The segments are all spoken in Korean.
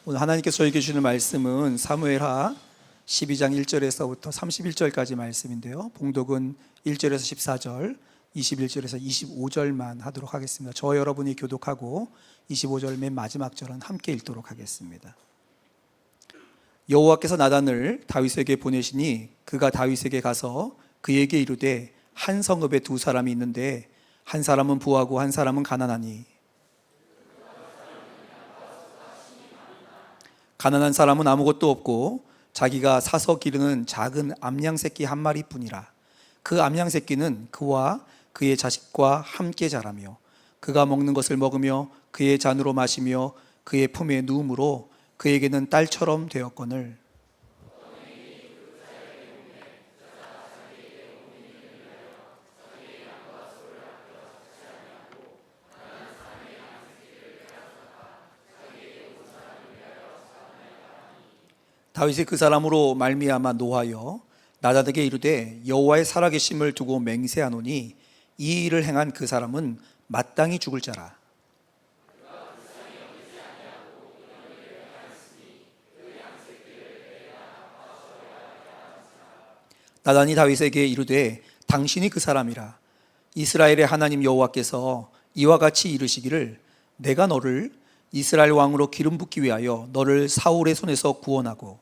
오늘 하나님께서 저에게 주시는 말씀은 사무엘하 12장 1절에서부터 31절까지 말씀인데요. 봉독은 1절에서 14절, 21절에서 25절만 하도록 하겠습니다. 저와 여러분이 교독하고 25절 맨 마지막 절은 함께 읽도록 하겠습니다. 여호와께서 나단을 다윗에게 보내시니 그가 다윗에게 가서 그에게 이르되 한 성읍에 두 사람이 있는데 한 사람은 부하고 한 사람은 가난하니 가난한 사람은 아무것도 없고 자기가 사서 기르는 작은 암양 새끼 한 마리뿐이라. 그 암양 새끼는 그와 그의 자식과 함께 자라며 그가 먹는 것을 먹으며 그의 잔으로 마시며 그의 품에 누움으로 그에게는 딸처럼 되었거늘 다윗이 그 사람으로 말미암아 노하여 나단에게 이르되 여호와의 살아계심을 두고 맹세하노니 이 일을 행한 그 사람은 마땅히 죽을 자라. 나단이 다윗에게 이르되 당신이 그 사람이라. 이스라엘의 하나님 여호와께서 이와 같이 이르시기를 내가 너를 이스라엘 왕으로 기름 붓기 위하여 너를 사울의 손에서 구원하고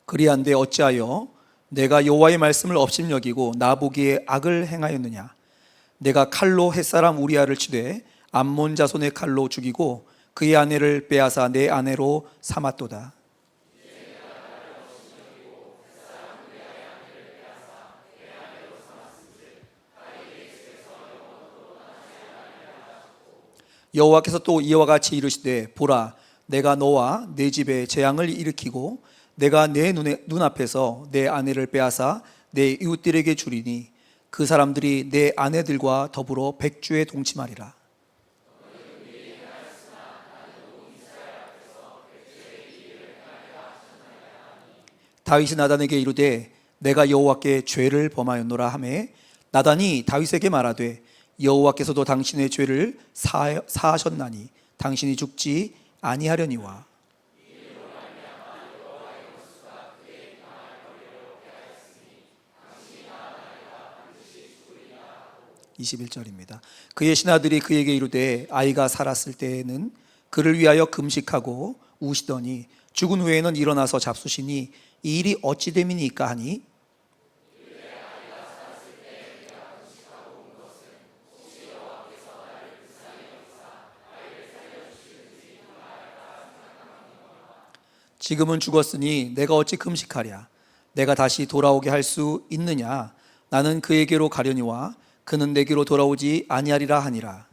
그리한데 어찌하여 내가 여호와의 말씀을 업신여기고 나보기에 악을 행하였느냐. 내가 칼로 햇사람 우리아를 치되 암몬 자손의 칼로 죽이고 그의 아내를 빼앗아 내 아내로 삼았도다. 여호와께서 또 이와 같이 이르시되 보라 내가 너와 내 집에 재앙을 일으키고 내가 내 눈앞에서 내 아내를 빼앗아 내 이웃들에게 주리니 그 사람들이 내 아내들과 더불어 백주에 동침하리라. 다윗이 나단에게 이르되 내가 여호와께 죄를 범하였노라 하매 나단이 다윗에게 말하되 여호와께서도 당신의 죄를 사하셨나니 당신이 죽지 아니하려니와. 21절입니다. 그의 신하들이 그에게 이르되 아이가 살았을 때에는 그를 위하여 금식하고 우시더니 죽은 후에는 일어나서 잡수시니 이 일이 어찌 됨이니까 하니 지금은 죽었으니 내가 어찌 금식하랴. 내가 다시 돌아오게 할 수 있느냐. 나는 그에게로 가려니와 그는 내게로 돌아오지 아니하리라 하니라.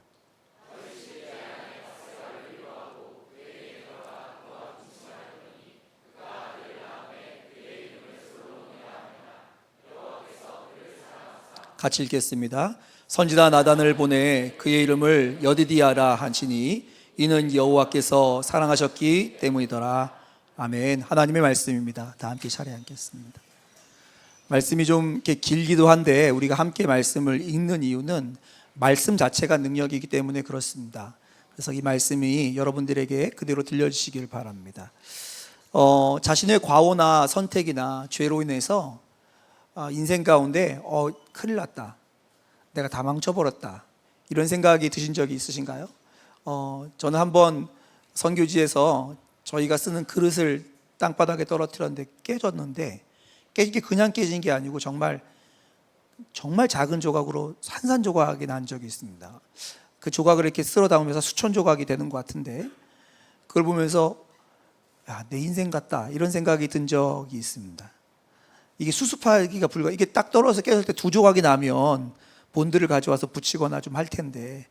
같이 읽겠습니다. 선지자 나단을 보내 그의 이름을 여디디아라 하시니 이는 여호와께서 사랑하셨기 때문이더라. 아멘. 하나님의 말씀입니다. 다 함께 차례 앉겠습니다. 말씀이 좀 이렇게 길기도 한데 우리가 함께 말씀을 읽는 이유는 말씀 자체가 능력이기 때문에 그렇습니다. 그래서 이 말씀이 여러분들에게 그대로 들려주시길 바랍니다. 자신의 과오나 선택이나 죄로 인해서 인생 가운데 큰일 났다, 내가 다 망쳐버렸다, 이런 생각이 드신 적이 있으신가요? 저는 한번 선교지에서 저희가 쓰는 그릇을 땅바닥에 떨어뜨렸는데 깨졌는데 이게 그냥 깨진 게 아니고 정말 작은 조각으로 산산조각이 난 적이 있습니다. 그 조각을 이렇게 쓸어 담으면서 수천 조각이 되는 것 같은데 그걸 보면서 내 인생 같다, 이런 생각이 든 적이 있습니다. 이게 수습하기가 이게 딱 떨어져서 깨질 때 두 조각이 나면 본드를 가져와서 붙이거나 좀 할 텐데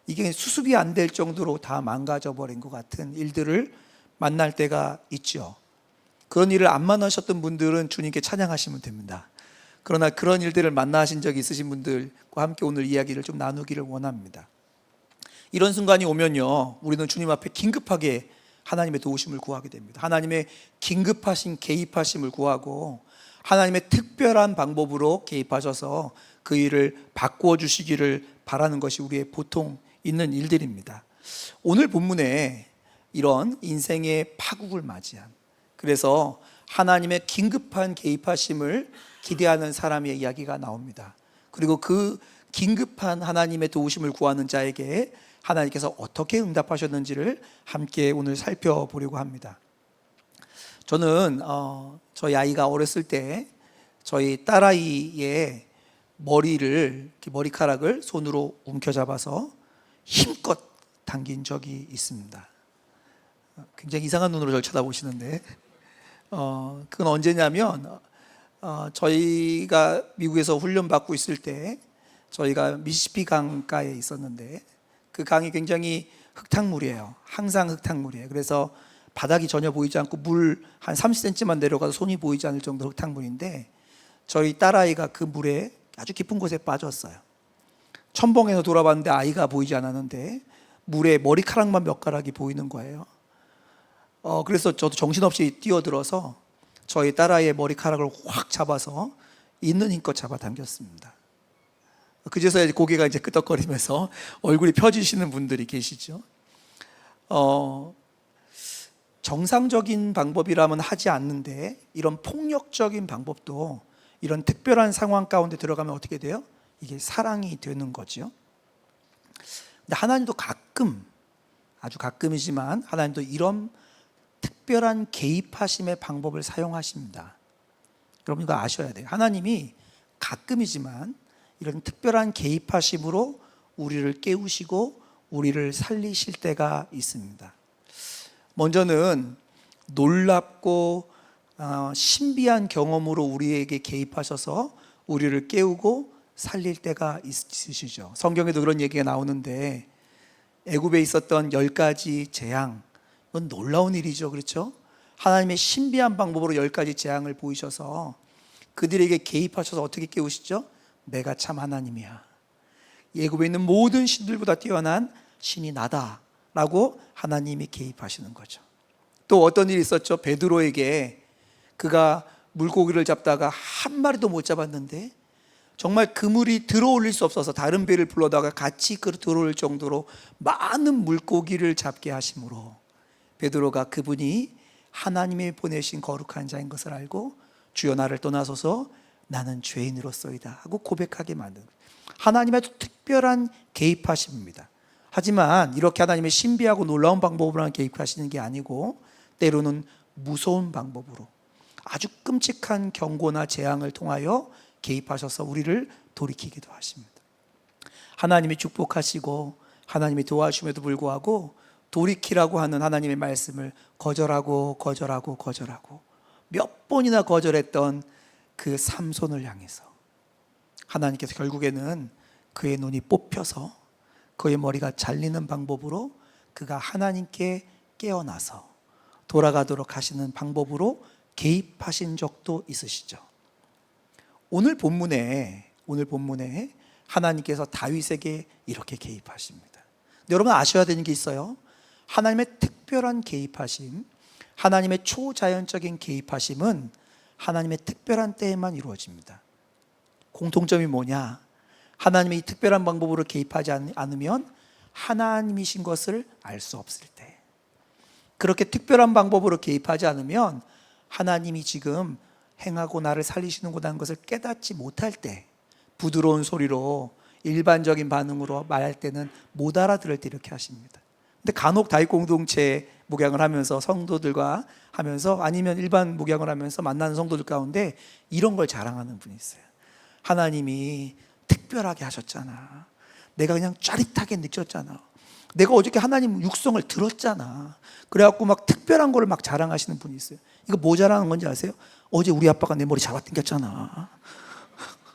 이게 수습이 안 될 정도로 다 망가져 버린 것 같은 일들을 만날 때가 있죠. 그런 일을 안 만나셨던 분들은 주님께 찬양하시면 됩니다. 그러나 그런 일들을 만나신 적이 있으신 분들과 함께 오늘 이야기를 좀 나누기를 원합니다. 이런 순간이 오면요, 우리는 주님 앞에 긴급하게 하나님의 도우심을 구하게 됩니다. 하나님의 긴급하신 개입하심을 구하고 하나님의 특별한 방법으로 개입하셔서 그 일을 바꾸어 주시기를 바라는 것이 우리의 보통 있는 일들입니다. 오늘 본문에 이런 인생의 파국을 맞이한, 그래서 하나님의 긴급한 개입하심을 기대하는 사람의 이야기가 나옵니다. 그리고 그 긴급한 하나님의 도우심을 구하는 자에게 하나님께서 어떻게 응답하셨는지를 함께 오늘 살펴보려고 합니다. 저는 저희 아이가 어렸을 때 저희 딸아이의 머리카락을 손으로 움켜잡아서 힘껏 당긴 적이 있습니다. 굉장히 이상한 눈으로 저를 쳐다보시는데 그건 언제냐면 저희가 미국에서 훈련받고 있을 때 저희가 미시시피 강가에 있었는데 그 강이 굉장히 흙탕물이에요. 항상 흙탕물이에요. 그래서 바닥이 전혀 보이지 않고 물 한 30cm만 내려가서 손이 보이지 않을 정도 흙탕물인데 저희 딸아이가 그 물에 아주 깊은 곳에 빠졌어요. 첨벙해서 돌아봤는데 아이가 보이지 않았는데 물에 머리카락만 몇 가락이 보이는 거예요. 그래서 저도 정신없이 뛰어들어서 저희 딸아이의 머리카락을 확 잡아서 있는 힘껏 잡아당겼습니다. 그제서야 고개가 이제 끄덕거리면서 얼굴이 펴지시는 분들이 계시죠. 정상적인 방법이라면 하지 않는데 이런 폭력적인 방법도 이런 특별한 상황 가운데 들어가면 어떻게 돼요? 이게 사랑이 되는 거죠. 근데 하나님도 가끔, 아주 가끔이지만 하나님도 이런 특별한 개입하심의 방법을 사용하십니다. 여러분 이거 아셔야 돼요. 하나님이 가끔이지만 이런 특별한 개입하심으로 우리를 깨우시고 우리를 살리실 때가 있습니다. 먼저는 놀랍고 신비한 경험으로 우리에게 개입하셔서 우리를 깨우고 살릴 때가 있으시죠. 성경에도 그런 얘기가 나오는데 애굽에 있었던 10가지 재앙, 이건 놀라운 일이죠. 그렇죠? 하나님의 신비한 방법으로 10가지 재앙을 보이셔서 그들에게 개입하셔서 어떻게 깨우시죠? 내가 참 하나님이야. 애굽에 있는 모든 신들보다 뛰어난 신이 나다 라고 하나님이 개입하시는 거죠. 또 어떤 일이 있었죠? 베드로에게 그가 물고기를 잡다가 한 마리도 못 잡았는데 정말 그물이 들어올릴 수 없어서 다른 배를 불러다가 같이 들어올 정도로 많은 물고기를 잡게 하심으로 베드로가 그분이 하나님이 보내신 거룩한 자인 것을 알고 주여 나를 떠나소서 나는 죄인으로서이다 하고 고백하게 만든 하나님의 특별한 개입하심입니다. 하지만 이렇게 하나님의 신비하고 놀라운 방법으로만 개입하시는 게 아니고 때로는 무서운 방법으로 아주 끔찍한 경고나 재앙을 통하여 개입하셔서 우리를 돌이키기도 하십니다. 하나님이 축복하시고 하나님이 도와주심에도 불구하고 돌이키라고 하는 하나님의 말씀을 거절하고 몇 번이나 거절했던 그 삼손을 향해서 하나님께서 결국에는 그의 눈이 뽑혀서 그의 머리가 잘리는 방법으로 그가 하나님께 깨어나서 돌아가도록 하시는 방법으로 개입하신 적도 있으시죠. 오늘 본문에 하나님께서 다윗에게 이렇게 개입하십니다. 근데 여러분 아셔야 되는 게 있어요. 하나님의 특별한 개입하심, 하나님의 초자연적인 개입하심은 하나님의 특별한 때에만 이루어집니다. 공통점이 뭐냐? 하나님이 특별한 방법으로 개입하지 않으면 하나님이신 것을 알 수 없을 때, 그렇게 특별한 방법으로 개입하지 않으면 하나님이 지금 행하고 나를 살리시는구나 것을 깨닫지 못할 때, 부드러운 소리로 일반적인 반응으로 말할 때는 못 알아들을 때 이렇게 하십니다. 근데 간혹 다윗 공동체 목양을 하면서 성도들과 하면서 아니면 일반 목양을 하면서 만나는 성도들 가운데 이런 걸 자랑하는 분이 있어요. 하나님이 특별하게 하셨잖아. 내가 그냥 짜릿하게 느꼈잖아. 내가 어저께 하나님 육성을 들었잖아. 그래갖고 막 특별한 거를 막 자랑하시는 분이 있어요. 이거 뭐 자랑하는 건지 아세요? 어제 우리 아빠가 내 머리 잡아당겼잖아.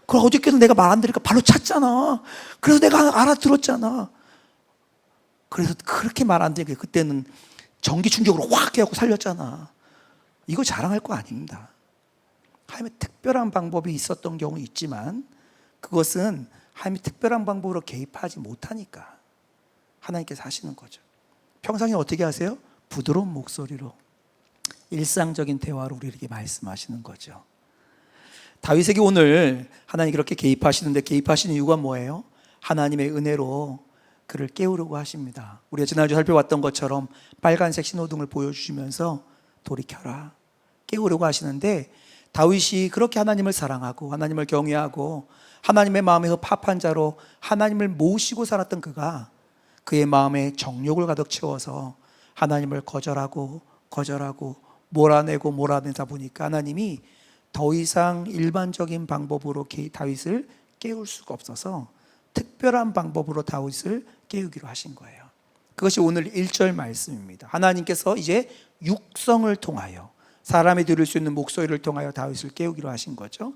그럼 어저께도 내가 말 안 들으니까 발로 찼잖아. 그래서 내가 알아들었잖아. 그래서 그렇게 말 안 되게 그때는 전기 충격으로 확 해갖고 살렸잖아. 이거 자랑할 거 아닙니다. 하나님의 특별한 방법이 있었던 경우 있지만 그것은 하나님의 특별한 방법으로 개입하지 못하니까 하나님께서 하시는 거죠. 평상시에 어떻게 하세요? 부드러운 목소리로 일상적인 대화로 우리에게 말씀하시는 거죠. 다윗에게 오늘 하나님 그렇게 개입하시는데 개입하시는 이유가 뭐예요? 하나님의 은혜로 그를 깨우려고 하십니다. 우리가 지난주 살펴봤던 것처럼 빨간색 신호등을 보여주시면서 돌이켜라, 깨우려고 하시는데, 다윗이 그렇게 하나님을 사랑하고 하나님을 경외하고 하나님의 마음에 합한 자로 하나님을 모시고 살았던 그가 그의 마음에 정욕을 가득 채워서 하나님을 거절하고 몰아내다 보니까 하나님이 더 이상 일반적인 방법으로 다윗을 깨울 수가 없어서 특별한 방법으로 다윗을 깨우기로 하신 거예요. 그것이 오늘 1절 말씀입니다. 하나님께서 이제 육성을 통하여, 사람이 들을 수 있는 목소리를 통하여 다윗을 깨우기로 하신 거죠.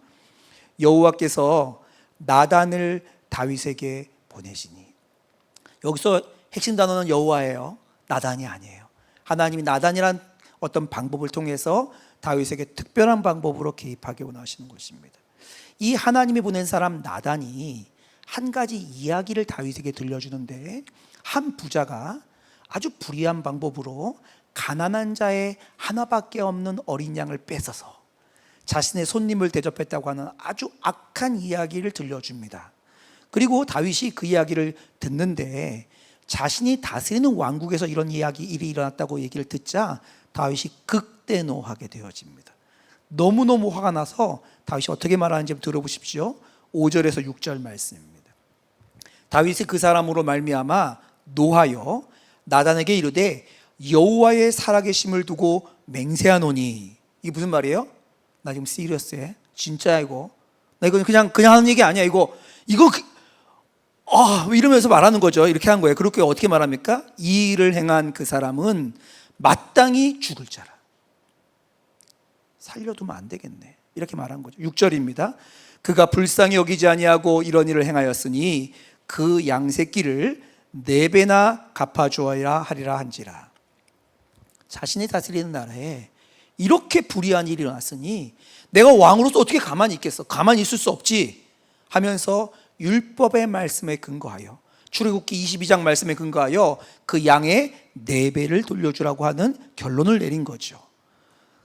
여호와께서 나단을 다윗에게 보내시니, 여기서 핵심 단어는 여호와예요. 나단이 아니에요. 하나님이 나단이란 어떤 방법을 통해서 다윗에게 특별한 방법으로 개입하게 원하시는 것입니다. 이 하나님이 보낸 사람 나단이 한 가지 이야기를 다윗에게 들려주는데, 한 부자가 아주 불의한 방법으로 가난한 자의 하나밖에 없는 어린 양을 뺏어서 자신의 손님을 대접했다고 하는 아주 악한 이야기를 들려줍니다. 그리고 다윗이 그 이야기를 듣는데, 자신이 다스리는 왕국에서 이런 일이 일어났다고 얘기를 듣자 다윗이 극대노하게 되어집니다. 너무너무 화가 나서 다윗이 어떻게 말하는지 들어보십시오. 5절에서 6절 말씀입니다. 다윗이 그 사람으로 말미암아 노하여 나단에게 이르되 여호와의 살아계심을 두고 맹세하노니. 이게 무슨 말이에요? 나 지금 시리어스해. 진짜야 이거. 나 이거 그냥 하는 얘기 아니야. 이거 이러면서 말하는 거죠. 이렇게 한 거예요. 그렇게 어떻게 말합니까? 이 일을 행한 그 사람은 마땅히 죽을 자라. 살려두면 안 되겠네. 이렇게 말한 거죠. 6절입니다. 그가 불쌍히 여기지 아니하고 이런 일을 행하였으니 그 양새끼를 4배나 갚아주어야 하리라 한지라. 자신이 다스리는 나라에 이렇게 불의한 일이 일어났으니 내가 왕으로서 어떻게 가만히 있겠어? 가만히 있을 수 없지 하면서 율법의 말씀에 근거하여, 출애굽기 22장 말씀에 근거하여 그 양의 4배를 돌려주라고 하는 결론을 내린 거죠.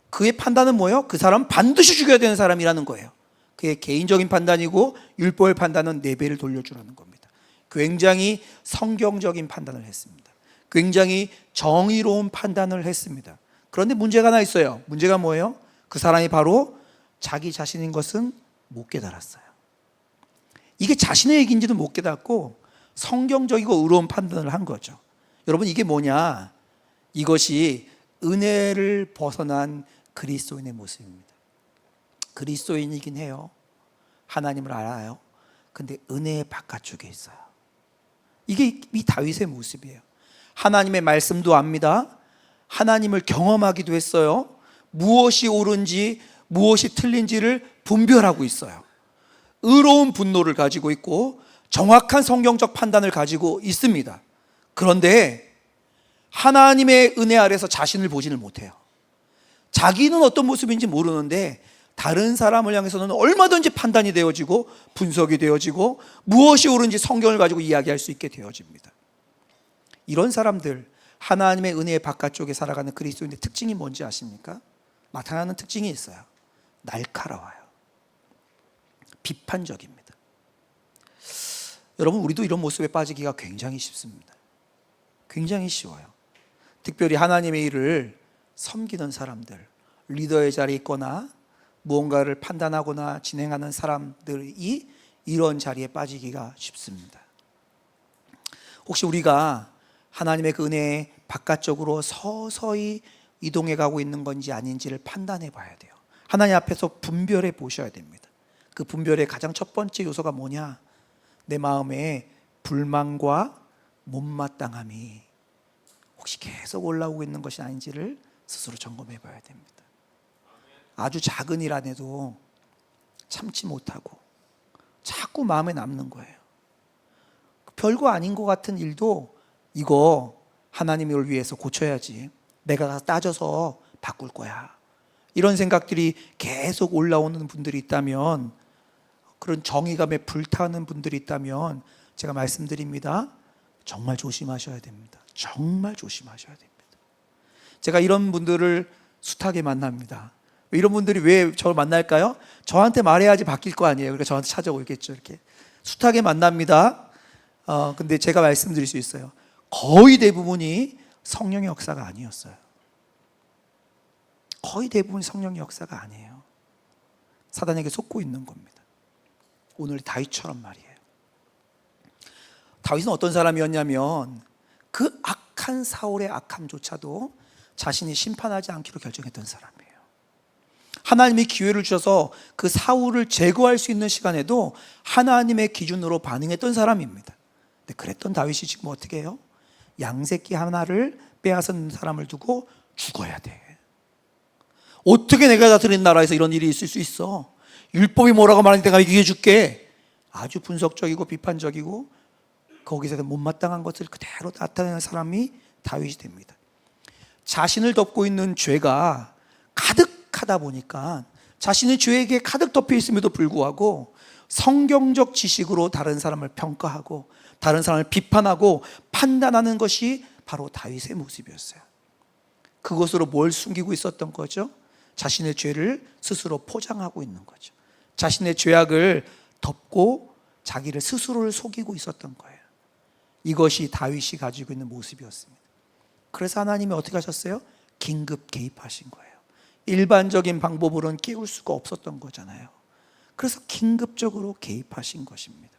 그의 판단은 뭐예요? 그 사람은 반드시 죽여야 되는 사람이라는 거예요. 그의 개인적인 판단이고 율법의 판단은 4배를 돌려주라는 겁니다. 굉장히 성경적인 판단을 했습니다. 굉장히 정의로운 판단을 했습니다. 그런데 문제가 하나 있어요. 문제가 뭐예요? 그 사람이 바로 자기 자신인 것은 못 깨달았어요. 이게 자신의 얘기인지도 못 깨닫고 성경적이고 의로운 판단을 한 거죠. 여러분, 이게 뭐냐? 이것이 은혜를 벗어난 그리스도인의 모습입니다. 그리스도인이긴 해요. 하나님을 알아요. 근데 은혜의 바깥쪽에 있어요. 이게 이 다윗의 모습이에요. 하나님의 말씀도 압니다. 하나님을 경험하기도 했어요. 무엇이 옳은지 무엇이 틀린지를 분별하고 있어요. 의로운 분노를 가지고 있고 정확한 성경적 판단을 가지고 있습니다. 그런데 하나님의 은혜 아래서 자신을 보지를 못해요. 자기는 어떤 모습인지 모르는데 다른 사람을 향해서는 얼마든지 판단이 되어지고 분석이 되어지고 무엇이 옳은지 성경을 가지고 이야기할 수 있게 되어집니다. 이런 사람들, 하나님의 은혜의 바깥쪽에 살아가는 그리스도인의 특징이 뭔지 아십니까? 나타나는 특징이 있어요. 날카로워요. 비판적입니다. 여러분, 우리도 이런 모습에 빠지기가 굉장히 쉽습니다. 굉장히 쉬워요. 특별히 하나님의 일을 섬기는 사람들, 리더의 자리에 있거나 무언가를 판단하거나 진행하는 사람들이 이런 자리에 빠지기가 쉽습니다. 혹시 우리가 하나님의 그 은혜의 바깥쪽으로 서서히 이동해 가고 있는 건지 아닌지를 판단해 봐야 돼요. 하나님 앞에서 분별해 보셔야 됩니다. 그 분별의 가장 첫 번째 요소가 뭐냐? 내 마음에 불만과 못마땅함이 혹시 계속 올라오고 있는 것이 아닌지를 스스로 점검해 봐야 됩니다. 아주 작은 일 안에도 참지 못하고 자꾸 마음에 남는 거예요. 별거 아닌 것 같은 일도 이거 하나님을 위해서 고쳐야지, 내가 따져서 바꿀 거야, 이런 생각들이 계속 올라오는 분들이 있다면, 그런 정의감에 불타는 분들이 있다면 제가 말씀드립니다. 정말 조심하셔야 됩니다. 정말 조심하셔야 됩니다. 제가 이런 분들을 숱하게 만납니다. 이런 분들이 왜 저를 만날까요? 저한테 말해야지 바뀔 거 아니에요. 그러니까 저한테 찾아오겠죠. 이렇게 숱하게 만납니다. 근데 제가 말씀드릴 수 있어요. 거의 대부분이 성령의 역사가 아니었어요. 거의 대부분 성령의 역사가 아니에요. 사단에게 속고 있는 겁니다. 오늘 다윗처럼 말이에요. 다윗은 어떤 사람이었냐면 그 악한 사울의 악함조차도 자신이 심판하지 않기로 결정했던 사람이에요. 하나님이 기회를 주셔서 그 사울을 제거할 수 있는 시간에도 하나님의 기준으로 반응했던 사람입니다. 근데 그랬던 다윗이 지금 어떻게 해요? 양새끼 하나를 빼앗은 사람을 두고 죽어야 돼. 어떻게 내가 다스린 나라에서 이런 일이 있을 수 있어? 율법이 뭐라고 말하니 내가 얘기해 줄게. 아주 분석적이고 비판적이고 거기서 못마땅한 것을 그대로 나타내는 사람이 다윗이 됩니다. 자신을 덮고 있는 죄가 가득하다 보니까 자신의 죄에게 가득 덮여 있음에도 불구하고 성경적 지식으로 다른 사람을 평가하고 다른 사람을 비판하고 판단하는 것이 바로 다윗의 모습이었어요. 그것으로 뭘 숨기고 있었던 거죠? 자신의 죄를 스스로 포장하고 있는 거죠. 자신의 죄악을 덮고 자기를 스스로를 속이고 있었던 거예요. 이것이 다윗이 가지고 있는 모습이었습니다. 그래서 하나님이 어떻게 하셨어요? 긴급 개입하신 거예요. 일반적인 방법으로는 깨울 수가 없었던 거잖아요. 그래서 긴급적으로 개입하신 것입니다.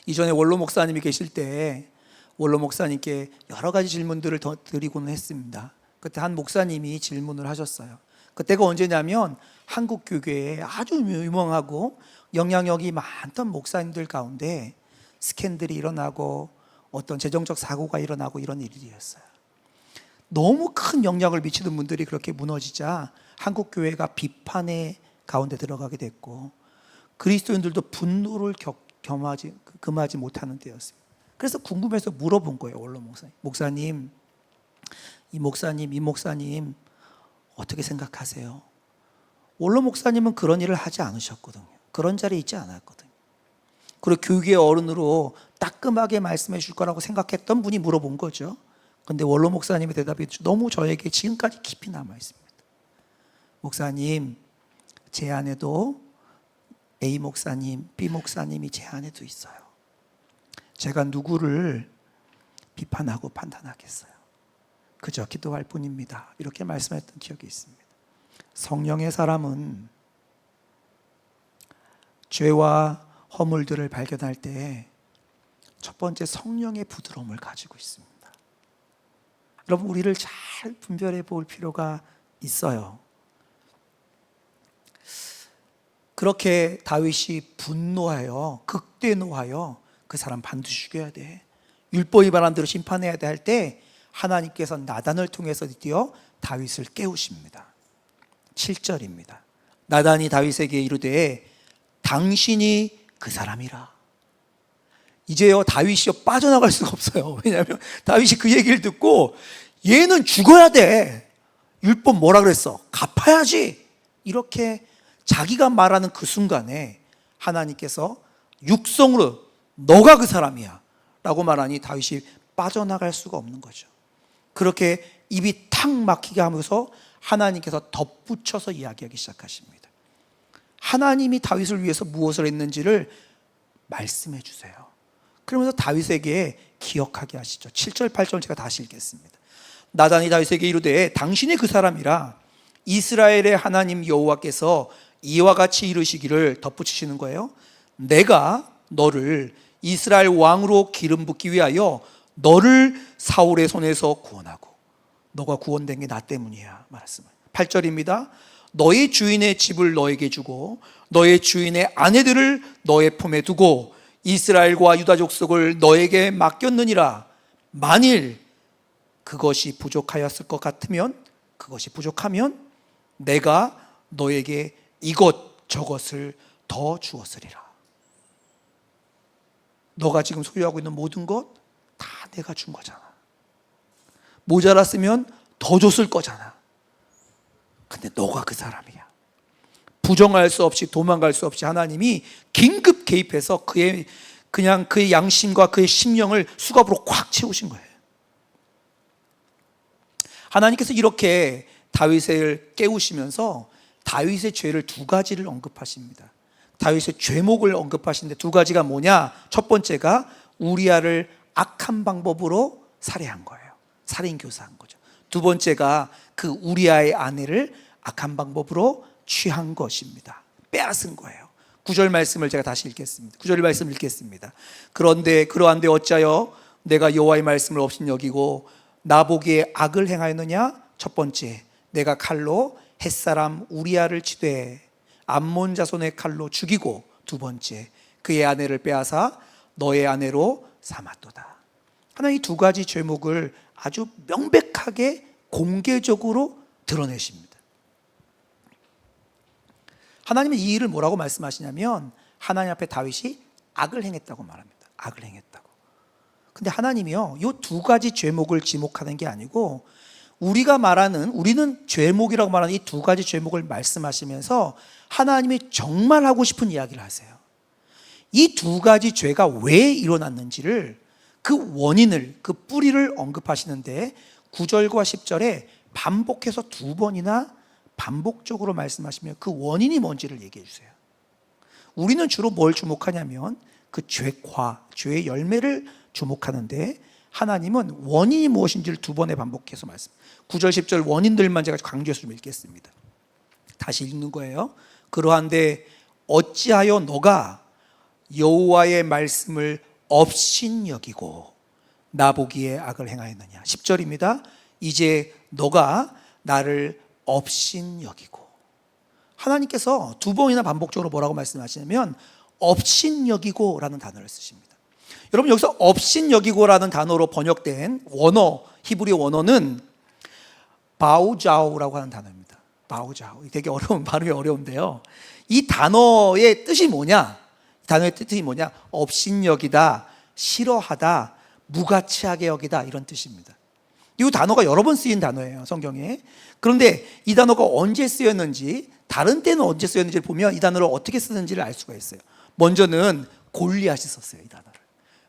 이전에 원로 목사님이 계실 때 원로 목사님께 여러 가지 질문들을 더 드리고는 했습니다. 그때 한 목사님이 질문을 하셨어요. 그때가 언제냐면 한국 교회에 아주 유명하고 영향력이 많던 목사님들 가운데 스캔들이 일어나고 어떤 재정적 사고가 일어나고 이런 일이었어요. 너무 큰 영향을 미치는 분들이 그렇게 무너지자 한국 교회가 비판의 가운데 들어가게 됐고 그리스도인들도 분노를 금하지 못하는 때였습니다. 그래서 궁금해서 물어본 거예요. 원로 목사님, 이 목사님 어떻게 생각하세요? 원로 목사님은 그런 일을 하지 않으셨거든요. 그런 자리에 있지 않았거든요. 그리고 교육의 어른으로 따끔하게 말씀해 줄 거라고 생각했던 분이 물어본 거죠. 그런데 원로 목사님의 대답이 너무 저에게 지금까지 깊이 남아 있습니다. 목사님, 제 안에도 A 목사님, B 목사님이 제 안에도 있어요. 제가 누구를 비판하고 판단하겠어요? 그저 기도할 뿐입니다. 이렇게 말씀했던 기억이 있습니다. 성령의 사람은 죄와 허물들을 발견할 때 첫 번째 성령의 부드러움을 가지고 있습니다. 여러분, 우리를 잘 분별해 볼 필요가 있어요. 그렇게 다윗이 분노하여 극대노하여 그 사람 반드시 죽여야 돼, 율법이 말한 대로 심판해야 돼 할 때 하나님께서 나단을 통해서 드디어 다윗을 깨우십니다. 7절입니다. 나단이 다윗에게 이르되 당신이 그 사람이라. 이제요 다윗이요 빠져나갈 수가 없어요. 왜냐하면 다윗이 그 얘기를 듣고 얘는 죽어야 돼, 율법 뭐라 그랬어, 갚아야지, 이렇게 자기가 말하는 그 순간에 하나님께서 육성으로 너가 그 사람이야 라고 말하니 다윗이 빠져나갈 수가 없는 거죠. 그렇게 입이 탁 막히게 하면서 하나님께서 덧붙여서 이야기하기 시작하십니다. 하나님이 다윗을 위해서 무엇을 했는지를 말씀해 주세요. 그러면서 다윗에게 기억하게 하시죠. 7절 8절 제가 다시 읽겠습니다. 나단이 다윗에게 이르되 당신이 그 사람이라. 이스라엘의 하나님 여호와께서 이와 같이 이르시기를, 덧붙이시는 거예요. 내가 너를 이스라엘 왕으로 기름 붓기 위하여 너를 사울의 손에서 구원하고, 너가 구원된 게 나 때문이야 말씀을. 8절입니다. 너의 주인의 집을 너에게 주고 너의 주인의 아내들을 너의 품에 두고 이스라엘과 유다 족속을 너에게 맡겼느니라. 만일 그것이 부족하였을 것 같으면, 그것이 부족하면 내가 너에게 이것 저것을 더 주었으리라. 너가 지금 소유하고 있는 모든 것 다 내가 준 거잖아. 모자랐으면 더 줬을 거잖아. 근데 너가 그 사람이야. 부정할 수 없이 도망갈 수 없이 하나님이 긴급 개입해서 그의 양심과 그의 심령을 수갑으로 꽉 채우신 거예요. 하나님께서 이렇게 다윗을 깨우시면서 다윗의 죄를 두 가지를 언급하십니다. 다윗의 죄목을 언급하시는데 두 가지가 뭐냐? 첫 번째가 우리아를 악한 방법으로 살해한 거예요. 살인교사한 거죠. 두 번째가 그 우리아의 아내를 악한 방법으로 취한 것입니다. 빼앗은 거예요. 9절 말씀을 제가 다시 읽겠습니다. 9절 말씀 읽겠습니다. 그러한데 어찌하여 내가 여호와의 말씀을 업신여기고 나보기에 악을 행하였느냐? 첫 번째, 내가 칼로 햇사람 우리아를 치되 암몬 자손의 칼로 죽이고, 두 번째, 그의 아내를 빼앗아 너의 아내로 삼았도다. 하나님 이 두 가지 죄목을 아주 명백하게 공개적으로 드러내십니다. 하나님은 이 일을 뭐라고 말씀하시냐면 하나님 앞에 다윗이 악을 행했다고 말합니다. 악을 행했다고. 근데 하나님이요, 이 두 가지 죄목을 지목하는 게 아니고 우리는 죄목이라고 말하는 이 두 가지 죄목을 말씀하시면서 하나님이 정말 하고 싶은 이야기를 하세요. 이 두 가지 죄가 왜 일어났는지를, 그 원인을, 그 뿌리를 언급하시는데 9절과 10절에 반복해서 두 번이나 반복적으로 말씀하시며 그 원인이 뭔지를 얘기해 주세요. 우리는 주로 뭘 주목하냐면 그 죄과 죄의 열매를 주목하는데 하나님은 원인이 무엇인지를 두 번에 반복해서 말씀. 9절 10절 원인들만 제가 강조해서 좀 읽겠습니다. 다시 읽는 거예요. 그러한데 어찌하여 너가 여호와의 말씀을 업신여기고 나보기에 악을 행하였느냐. 10절입니다. 이제 너가 나를 업신여기고. 하나님께서 두 번이나 반복적으로 뭐라고 말씀하시냐면 업신여기고라는 단어를 쓰십니다. 여러분, 여기서 업신여기고라는 단어로 번역된 원어, 히브리 원어는 바우자우라고 하는 단어입니다. 바우자우. 되게 발음이 어려운데요. 이 단어의 뜻이 뭐냐? 단어의 뜻이 뭐냐? 업신여기다, 싫어하다, 무가치하게 여기다, 이런 뜻입니다. 이 단어가 여러 번 쓰인 단어예요, 성경에. 그런데 이 단어가 언제 쓰였는지, 다른 때는 언제 쓰였는지를 보면 이 단어를 어떻게 쓰는지를 알 수가 있어요. 먼저는 골리앗이 썼어요, 이 단어를.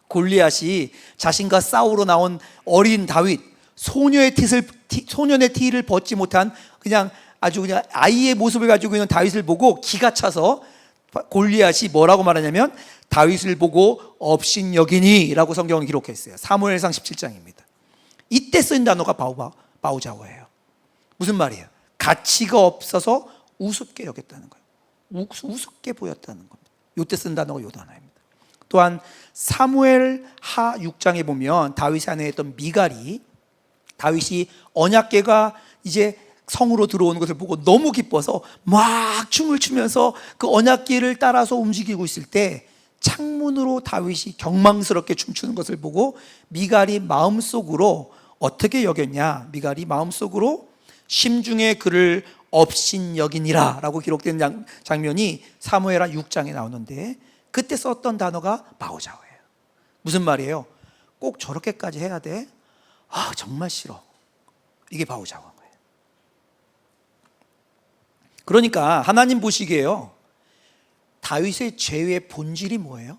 골리앗이 자신과 싸우러 나온 어린 다윗, 소년의 티를 벗지 못한 그냥 아이의 모습을 가지고 있는 다윗을 보고 기가 차서 골리앗이 뭐라고 말하냐면 다윗을 보고 업신여기니 라고 성경을 기록했어요. 사무엘상 17장입니다. 이때 쓴 단어가 바우자오예요. 무슨 말이에요? 가치가 없어서 우습게 여겼다는 거예요. 우습게 보였다는 겁니다. 이때 쓴 단어가 이 단어입니다. 또한 사무엘 하 6장에 보면 다윗의 아내였던 미갈이, 다윗이 언약궤가 이제 성으로 들어오는 것을 보고 너무 기뻐서 막 춤을 추면서 그 언약궤를 따라서 움직이고 있을 때 창문으로 다윗이 경망스럽게 춤추는 것을 보고 미갈이 마음속으로 어떻게 여겼냐? 미갈이 마음속으로 심중에 그를 업신여기니라 라고 기록된 장면이 사무엘하 6장에 나오는데, 그때 썼던 단어가 바우자오예요. 무슨 말이에요? 꼭 저렇게까지 해야 돼? 아, 정말 싫어. 이게 바우자오인 거예요. 그러니까 하나님 보시기에요, 다윗의 죄의 본질이 뭐예요?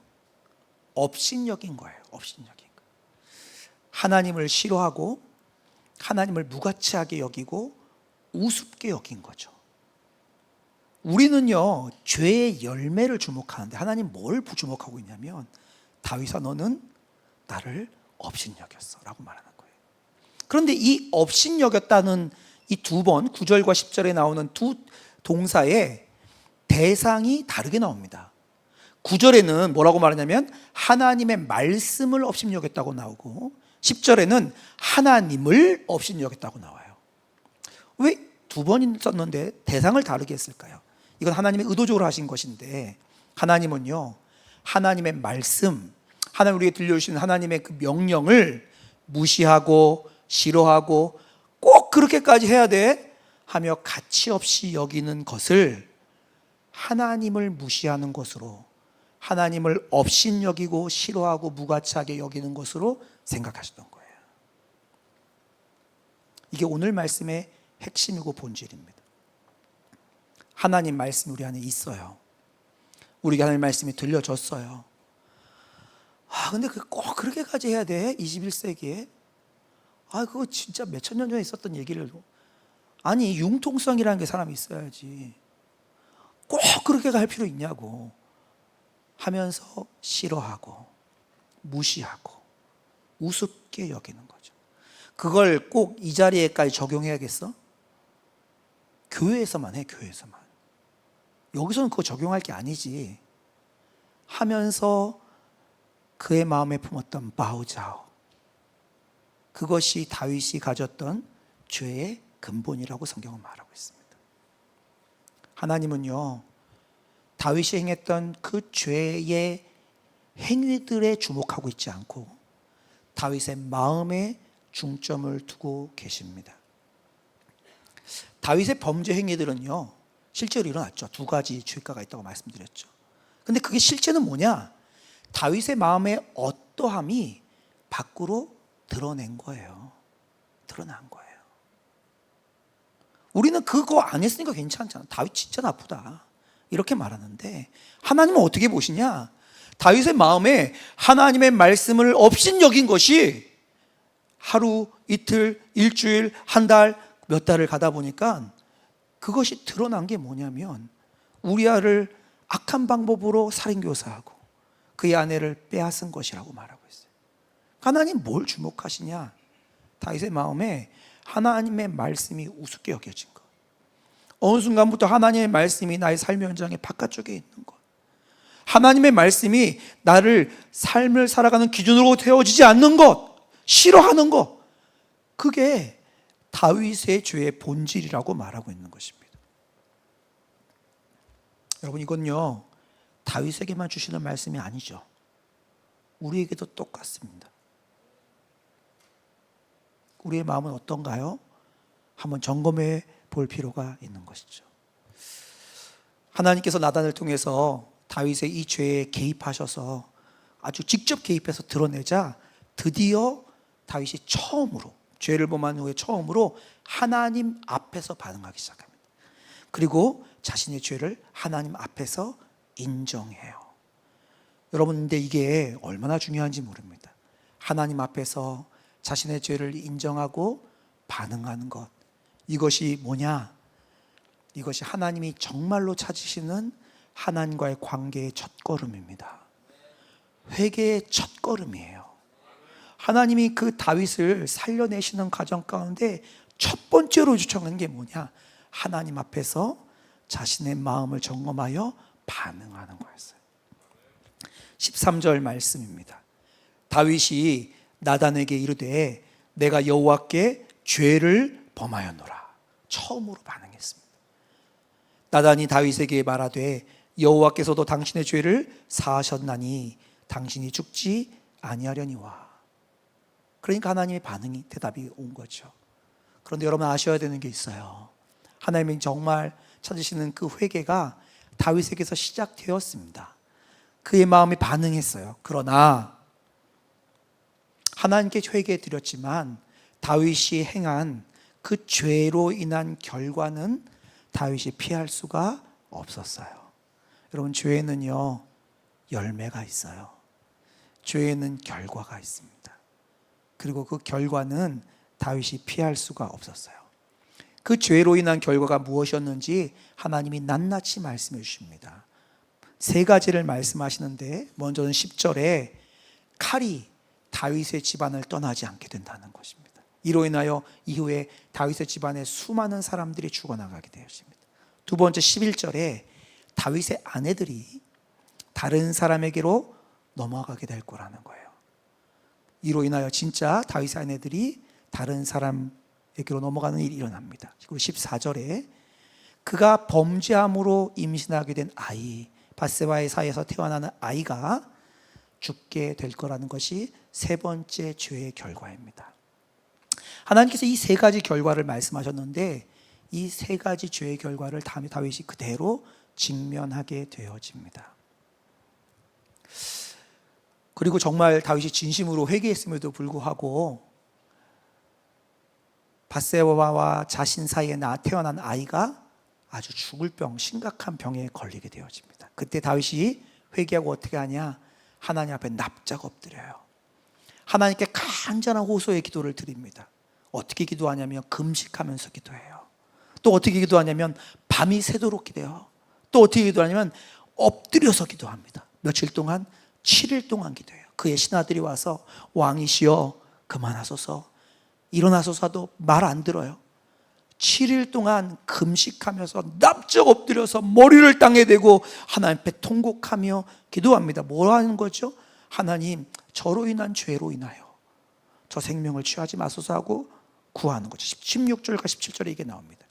업신여긴 거예요. 업신여긴 거. 하나님을 싫어하고 하나님을 무가치하게 여기고 우습게 여긴 거죠. 우리는요, 죄의 열매를 주목하는데 하나님 뭘 주목하고 있냐면 다윗아, 너는 나를 업신여겼어 라고 말하는 거예요. 그런데 이 업신여겼다는 이 두 번, 9절과 10절에 나오는 두 동사의 대상이 다르게 나옵니다. 9절에는 뭐라고 말하냐면 하나님의 말씀을 업신여겼다고 나오고 10절에는 하나님을 업신여겼다고 나와요. 왜 두 번이 썼는데 대상을 다르게 했을까요? 이건 하나님이 의도적으로 하신 것인데, 하나님은요, 하나님의 말씀, 하나님 우리에게 들려주시는 하나님의 그 명령을 무시하고 싫어하고 꼭 그렇게까지 해야 돼 하며 가치 없이 여기는 것을 하나님을 무시하는 것으로, 하나님을 업신여기고 싫어하고 무가치하게 여기는 것으로 생각하셨던 거예요. 이게 오늘 말씀의 핵심이고 본질입니다. 하나님 말씀이 우리 안에 있어요. 우리가 하나님 말씀이 들려졌어요. 근데 꼭 그렇게까지 해야 돼? 21세기에? 그거 진짜 몇천 년 전에 있었던 얘기를. 아니, 융통성이라는 게 사람이 있어야지. 꼭 그렇게 할 필요 있냐고 하면서 싫어하고 무시하고 우습게 여기는 거죠. 그걸 꼭 이 자리에까지 적용해야겠어? 교회에서만 해, 교회에서만. 여기서는 그거 적용할 게 아니지 하면서 그의 마음에 품었던 바우자오, 그것이 다윗이 가졌던 죄의 근본이라고 성경은 말하고 있습니다. 하나님은요, 다윗이 행했던 그 죄의 행위들에 주목하고 있지 않고 다윗의 마음에 중점을 두고 계십니다. 다윗의 범죄 행위들은요, 실제로 일어났죠. 두 가지 죄가가 있다고 말씀드렸죠. 근데 그게 실제는 뭐냐? 다윗의 마음의 어떠함이 밖으로 드러낸 거예요. 드러난 거예요. 우리는 그거 안 했으니까 괜찮잖아. 다윗 진짜 나쁘다 이렇게 말하는데, 하나님은 어떻게 보시냐? 다윗의 마음에 하나님의 말씀을 업신여긴 것이 하루, 이틀, 일주일, 한 달, 몇 달을 가다 보니까 그것이 드러난 게 뭐냐면, 우리아를 악한 방법으로 살인교사하고 그의 아내를 빼앗은 것이라고 말하고 있어요. 하나님 뭘 주목하시냐? 다윗의 마음에 하나님의 말씀이 우습게 여겨진 것. 어느 순간부터 하나님의 말씀이 나의 삶의 현장의 바깥쪽에 있는 것, 하나님의 말씀이 나를 삶을 살아가는 기준으로 되어지지 않는 것, 싫어하는 것, 그게 다윗의 죄의 본질이라고 말하고 있는 것입니다. 여러분, 이건요 다윗에게만 주시는 말씀이 아니죠. 우리에게도 똑같습니다. 우리의 마음은 어떤가요? 한번 점검해 볼 필요가 있는 것이죠. 하나님께서 나단을 통해서 다윗의 이 죄에 개입하셔서 아주 직접 개입해서 드러내자 드디어 다윗이 처음으로, 죄를 범한 후에 처음으로 하나님 앞에서 반응하기 시작합니다. 그리고 자신의 죄를 하나님 앞에서 인정해요. 여러분, 근데 이게 얼마나 중요한지 모릅니다. 하나님 앞에서 자신의 죄를 인정하고 반응하는 것, 이것이 뭐냐? 이것이 하나님이 정말로 찾으시는 하나님과의 관계의 첫걸음입니다. 회개의 첫걸음이에요. 하나님이 그 다윗을 살려내시는 과정 가운데 첫 번째로 요청하는 게 뭐냐? 하나님 앞에서 자신의 마음을 점검하여 반응하는 거였어요. 13절 말씀입니다. 다윗이 나단에게 이르되 내가 여호와께 죄를 범하였노라. 처음으로 반응했습니다. 나단이 다윗에게 말하되 여호와께서도 당신의 죄를 사하셨나니 당신이 죽지 아니하려니와. 그러니까 하나님의 반응이, 대답이 온 거죠. 그런데 여러분 아셔야 되는 게 있어요. 하나님이 정말 찾으시는 그 회개가 다윗에게서 시작되었습니다. 그의 마음이 반응했어요. 그러나 하나님께 회개해 드렸지만 다윗이 행한 그 죄로 인한 결과는 다윗이 피할 수가 없었어요. 여러분, 죄에는요 열매가 있어요. 죄에는 결과가 있습니다. 그리고 그 결과는 다윗이 피할 수가 없었어요. 그 죄로 인한 결과가 무엇이었는지 하나님이 낱낱이 말씀해 주십니다. 세 가지를 말씀하시는데, 먼저는 10절에 칼이 다윗의 집안을 떠나지 않게 된다는 것입니다. 이로 인하여 이후에 다윗의 집안에 수많은 사람들이 죽어나가게 되었습니다. 두 번째 11절에 다윗의 아내들이 다른 사람에게로 넘어가게 될 거라는 거예요. 이로 인하여 진짜 다윗의 아내들이 다른 사람에게로 넘어가는 일이 일어납니다. 그리고 14절에 그가 범죄함으로 임신하게 된 아이, 밧세바의 사이에서 태어나는 아이가 죽게 될 거라는 것이 세 번째 죄의 결과입니다. 하나님께서 이 세 가지 결과를 말씀하셨는데, 이 세 가지 죄의 결과를 다윗이 그대로 직면하게 되어집니다. 그리고 정말 다윗이 진심으로 회개했음에도 불구하고 밧세바와 자신 사이에 태어난 아이가 아주 죽을 병, 심각한 병에 걸리게 되어집니다. 그때 다윗이 회개하고 어떻게 하냐? 하나님 앞에 납작 엎드려요. 하나님께 간절한 호소의 기도를 드립니다. 어떻게 기도하냐면 금식하면서 기도해요. 또 어떻게 기도하냐면 밤이 새도록 기도해요. 또 어떻게 기도하냐면 엎드려서 기도합니다. 며칠 동안 7일 동안 기도해요. 그의 신하들이 와서 왕이시여 그만하소서, 일어나소서도 말 안 들어요. 7일 동안 금식하면서 납작 엎드려서 머리를 땅에 대고 하나님 앞에 통곡하며 기도합니다. 뭐 하는 거죠? 하나님, 저로 인한 죄로 인하여 저 생명을 취하지 마소서 하고 구하는 거죠. 16절과 17절에 이게 나옵니다.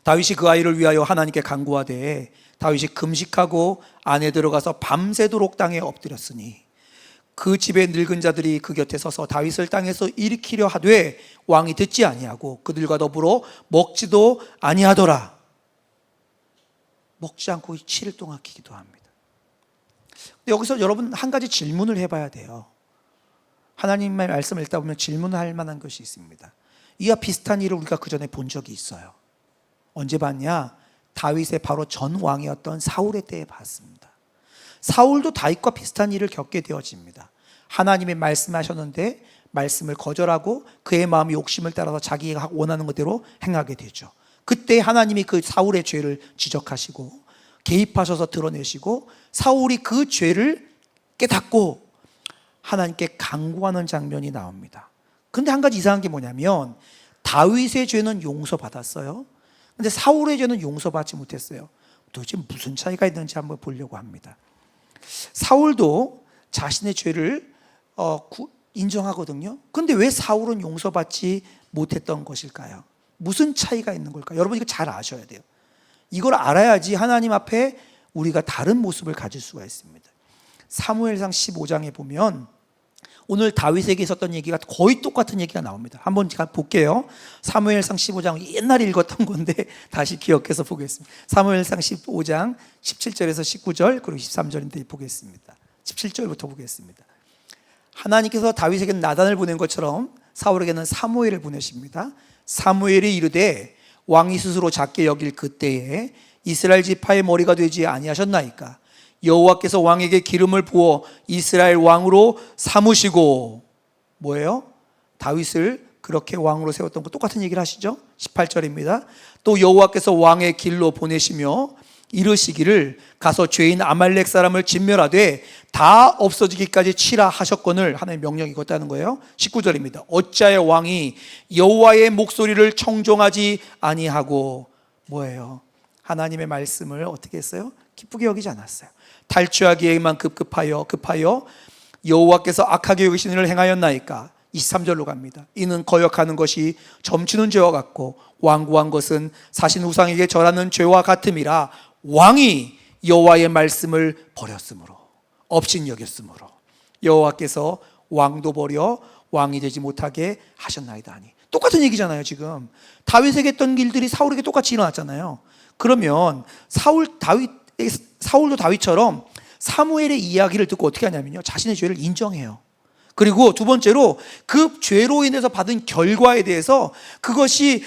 다윗이 그 아이를 위하여 하나님께 간구하되 다윗이 금식하고 안에 들어가서 밤새도록 땅에 엎드렸으니 그 집의 늙은 자들이 그 곁에 서서 다윗을 땅에서 일으키려 하되 왕이 듣지 아니하고 그들과 더불어 먹지도 아니하더라. 먹지 않고 7일 동안 기도합니다. 여기서 여러분 한 가지 질문을 해봐야 돼요. 하나님의 말씀을 읽다 보면 질문할 만한 것이 있습니다. 이와 비슷한 일을 우리가 그 전에 본 적이 있어요. 언제 봤냐? 다윗의 바로 전 왕이었던 사울의 때에 봤습니다. 사울도 다윗과 비슷한 일을 겪게 되어집니다. 하나님이 말씀하셨는데 말씀을 거절하고 그의 마음이 욕심을 따라서 자기가 원하는 것대로 행하게 되죠. 그때 하나님이 그 사울의 죄를 지적하시고 개입하셔서 드러내시고 사울이 그 죄를 깨닫고 하나님께 간구하는 장면이 나옵니다. 그런데 한 가지 이상한 게 뭐냐면 다윗의 죄는 용서받았어요. 그런데 사울의 죄는 용서받지 못했어요. 도대체 무슨 차이가 있는지 한번 보려고 합니다. 사울도 자신의 죄를 인정하거든요. 그런데 왜 사울은 용서받지 못했던 것일까요? 무슨 차이가 있는 걸까요? 여러분 이거 잘 아셔야 돼요. 이걸 알아야지 하나님 앞에 우리가 다른 모습을 가질 수가 있습니다. 사무엘상 15장에 보면 오늘 다윗에게 있었던 얘기가 거의 똑같은 얘기가 나옵니다. 한번 제가 볼게요. 사무엘상 15장 옛날에 읽었던 건데 다시 기억해서 보겠습니다. 사무엘상 15장 17절에서 19절 그리고 23절인데 보겠습니다. 17절부터 보겠습니다. 하나님께서 다윗에게 나단을 보낸 것처럼 사울에게는 사무엘을 보내십니다. 사무엘이 이르되 왕이 스스로 작게 여길 그때에 이스라엘 지파의 머리가 되지 아니하셨나이까? 여호와께서 왕에게 기름을 부어 이스라엘 왕으로 삼으시고 뭐예요? 다윗을 그렇게 왕으로 세웠던 거 똑같은 얘기를 하시죠. 18절입니다. 또 여호와께서 왕의 길로 보내시며 이르시기를 가서 죄인 아말렉 사람을 진멸하되 다 없어지기까지 치라 하셨거늘 하나님의 명령이 있었다는 거예요. 19절입니다. 어찌하여 왕이 여호와의 목소리를 청종하지 아니하고 뭐예요? 하나님의 말씀을 어떻게 했어요? 기쁘게 여기지 않았어요. 탈취하기에만 급하여 여호와께서 악하게 여기신 일을 행하였나이까? 23절로 갑니다. 이는 거역하는 것이 점치는 죄와 같고 완고한 것은 사신 우상에게 절하는 죄와 같음이라 왕이 여호와의 말씀을 버렸으므로 업신여겼으므로 여호와께서 왕도 버려 왕이 되지 못하게 하셨나이다 하니. 똑같은 얘기잖아요. 지금 다윗에게 했던 일들이 사울에게 똑같이 일어났잖아요. 그러면 사울도 다윗처럼 사무엘의 이야기를 듣고 어떻게 하냐면요, 자신의 죄를 인정해요. 그리고 두 번째로 그 죄로 인해서 받은 결과에 대해서 그것이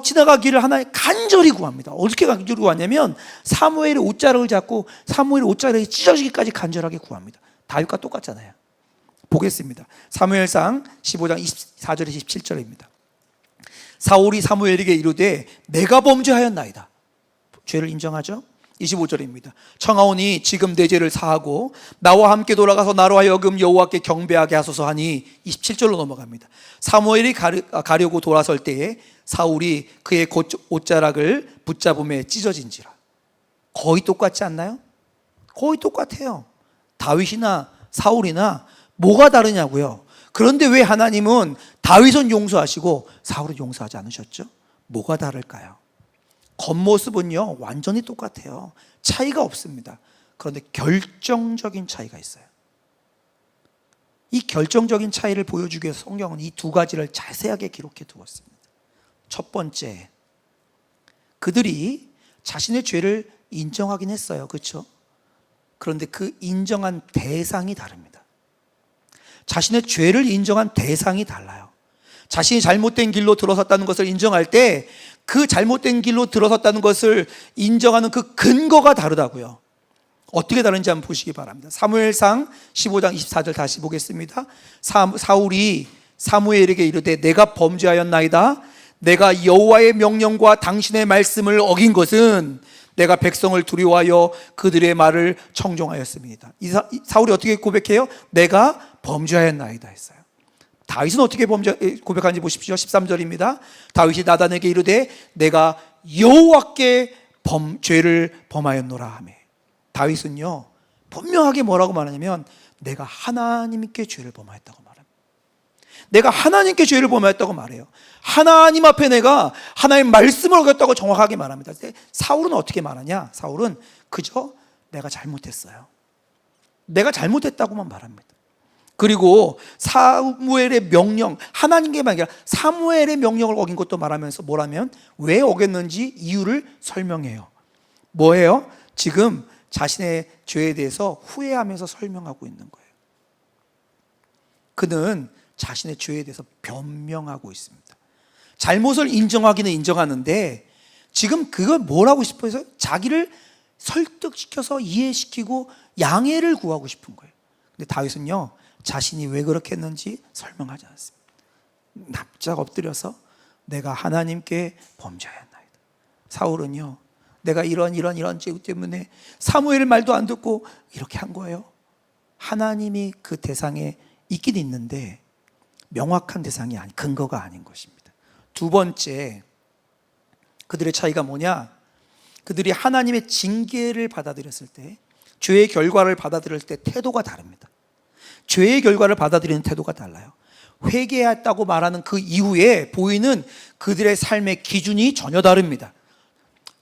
지나가기를 하나님 간절히 구합니다. 어떻게 간절히 구하냐면 사무엘의 옷자락을 잡고 사무엘의 옷자락이 찢어지기까지 간절하게 구합니다. 다윗과 똑같잖아요. 보겠습니다. 사무엘상 15장 24절에서 27절입니다. 사울이 사무엘에게 이르되 내가 범죄하였나이다. 죄를 인정하죠. 25절입니다. 청하오니 지금 내 죄를 사하고 나와 함께 돌아가서 나로 하여금 여호와께 경배하게 하소서 하니 27절로 넘어갑니다. 사무엘이 가려고 돌아설 때에 사울이 그의 옷자락을 붙잡음에 찢어진지라. 거의 똑같지 않나요? 거의 똑같아요. 다윗이나 사울이나 뭐가 다르냐고요. 그런데 왜 하나님은 다윗은 용서하시고 사울은 용서하지 않으셨죠? 뭐가 다를까요? 겉모습은요 완전히 똑같아요. 차이가 없습니다. 그런데 결정적인 차이가 있어요. 이 결정적인 차이를 보여주기 위해서 성경은 이 두 가지를 자세하게 기록해 두었습니다. 첫 번째, 그들이 자신의 죄를 인정하긴 했어요. 그렇죠? 그런데 그 인정한 대상이 다릅니다. 자신의 죄를 인정한 대상이 달라요. 자신이 잘못된 길로 들어섰다는 것을 인정할 때 그 잘못된 길로 들어섰다는 것을 인정하는 그 근거가 다르다고요. 어떻게 다른지 한번 보시기 바랍니다. 사무엘상 15장 24절 다시 보겠습니다. 사울이 사무엘에게 이르되 내가 범죄하였나이다. 내가 여호와의 명령과 당신의 말씀을 어긴 것은 내가 백성을 두려워하여 그들의 말을 청종하였습니다. 사울이 어떻게 고백해요? 내가 범죄하였나이다 했어요. 다윗은 어떻게 고백하는지 보십시오. 13절입니다. 다윗이 나단에게 이르되 내가 여호와께 죄를 범하였노라 하며, 다윗은요 분명하게 뭐라고 말하냐면 내가 하나님께 죄를 범하였다고 말합니다. 내가 하나님께 죄를 범하였다고 말해요. 하나님 앞에 내가 하나님의 말씀을 어겼다고 정확하게 말합니다. 사울은 어떻게 말하냐? 사울은 그저 내가 잘못했어요, 내가 잘못했다고만 말합니다. 그리고 사무엘의 명령, 하나님께만 아니라 사무엘의 명령을 어긴 것도 말하면서 뭐라면 왜 어겼는지 이유를 설명해요. 뭐예요? 지금 자신의 죄에 대해서 후회하면서 설명하고 있는 거예요. 그는 자신의 죄에 대해서 변명하고 있습니다. 잘못을 인정하기는 인정하는데 지금 그걸 뭘 하고 싶어 해서 자기를 설득시켜서 이해시키고 양해를 구하고 싶은 거예요. 근데 다윗은요 자신이 왜 그렇게 했는지 설명하지 않습니다. 납작 엎드려서 내가 하나님께 범죄하였나이다. 사울은요 내가 이런 죄 때문에 사무엘 말도 안 듣고 이렇게 한 거예요. 하나님이 그 대상에 있긴 있는데 명확한 대상이 아닌, 근거가 아닌 것입니다. 두 번째, 그들의 차이가 뭐냐? 그들이 하나님의 징계를 받아들였을 때, 죄의 결과를 받아들일 때 태도가 다릅니다. 죄의 결과를 받아들이는 태도가 달라요. 회개했다고 말하는 그 이후에 보이는 그들의 삶의 기준이 전혀 다릅니다.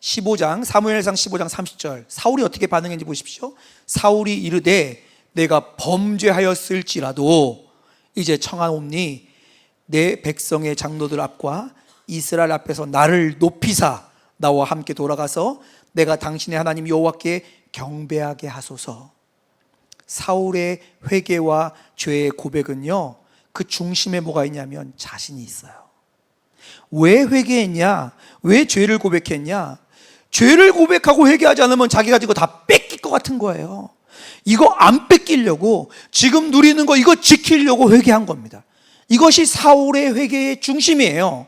15장, 사무엘상 15장 30절, 사울이 어떻게 반응했는지 보십시오. 사울이 이르되 내가 범죄하였을지라도 이제 청하옵니 내 백성의 장로들 앞과 이스라엘 앞에서 나를 높이사 나와 함께 돌아가서 내가 당신의 하나님 여호와께 경배하게 하소서. 사울의 회개와 죄의 고백은요 그 중심에 뭐가 있냐면 자신이 있어요. 왜 회개했냐? 왜 죄를 고백했냐? 죄를 고백하고 회개하지 않으면 자기가 지고 다 뺏길 것 같은 거예요. 이거 안 뺏기려고, 지금 누리는 거 이거 지키려고 회개한 겁니다. 이것이 사울의 회개의 중심이에요.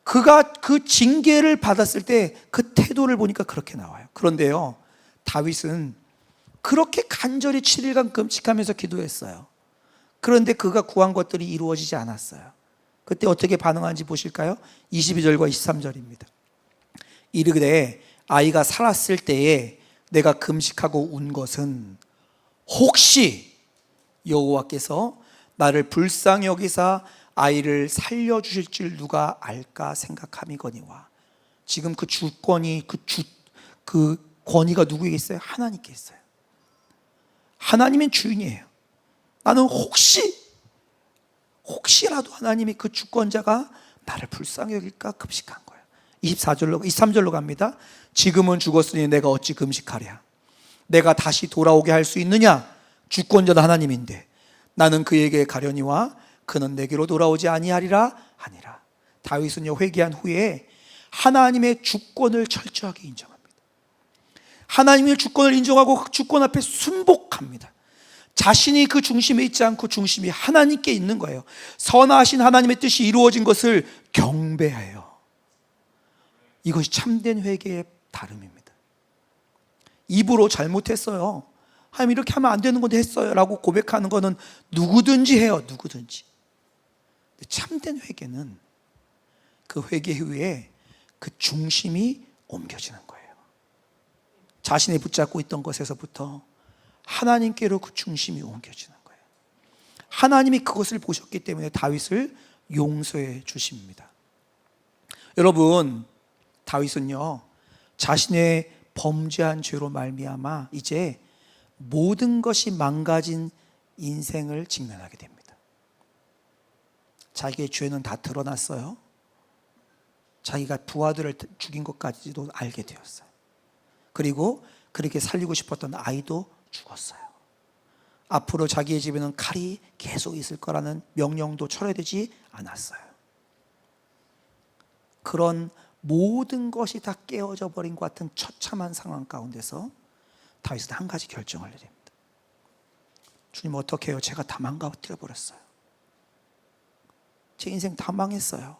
그가 그 징계를 받았을 때 그 태도를 보니까 그렇게 나와요. 그런데요 다윗은 그렇게 간절히 7일간 금식하면서 기도했어요. 그런데 그가 구한 것들이 이루어지지 않았어요. 그때 어떻게 반응하는지 보실까요? 22절과 23절입니다. 이르되 아이가 살았을 때에 내가 금식하고 운 것은 혹시 여호와께서 나를 불쌍히 여기사 아이를 살려주실 줄 누가 알까 생각함이거니와. 지금 그 주권이 그 권위가 누구에게 있어요? 하나님께 있어요. 하나님은 주인이에요. 나는 혹시라도 하나님이 그 주권자가 나를 불쌍히 여길까 금식한 거예요. 23절로 갑니다. 지금은 죽었으니 내가 어찌 금식하랴? 내가 다시 돌아오게 할 수 있느냐? 주권자는 하나님인데 나는 그에게 가려니와 그는 내게로 돌아오지 아니하리라 하니라. 다윗은요 회개한 후에 하나님의 주권을 철저하게 인정합니다. 하나님의 주권을 인정하고 그 주권 앞에 순복합니다. 자신이 그 중심에 있지 않고 중심이 하나님께 있는 거예요. 선하신 하나님의 뜻이 이루어진 것을 경배해요. 이것이 참된 회개의 다름입니다. 입으로 잘못했어요, 하나님 이렇게 하면 안 되는 건데 했어요 라고 고백하는 거는 누구든지 해요. 누구든지. 참된 회개는 그 회개 후에 그 중심이 옮겨지는 거예요. 자신이 붙잡고 있던 것에서부터 하나님께로 그 중심이 옮겨지는 거예요. 하나님이 그것을 보셨기 때문에 다윗을 용서해 주십니다. 여러분, 다윗은요 자신의 범죄한 죄로 말미암아 이제 모든 것이 망가진 인생을 직면하게 됩니다. 자기의 죄는 다 드러났어요. 자기가 부하들을 죽인 것까지도 알게 되었어요. 그리고 그렇게 살리고 싶었던 아이도 죽었어요. 앞으로 자기의 집에는 칼이 계속 있을 거라는 명령도 철회되지 않았어요. 그런 모든 것이 다 깨어져 버린 것 같은 처참한 상황 가운데서 다윗은 한 가지 결정을 내립니다. 주님 어떻게 해요? 제가 다 망가뜨려 버렸어요. 제 인생 다 망했어요.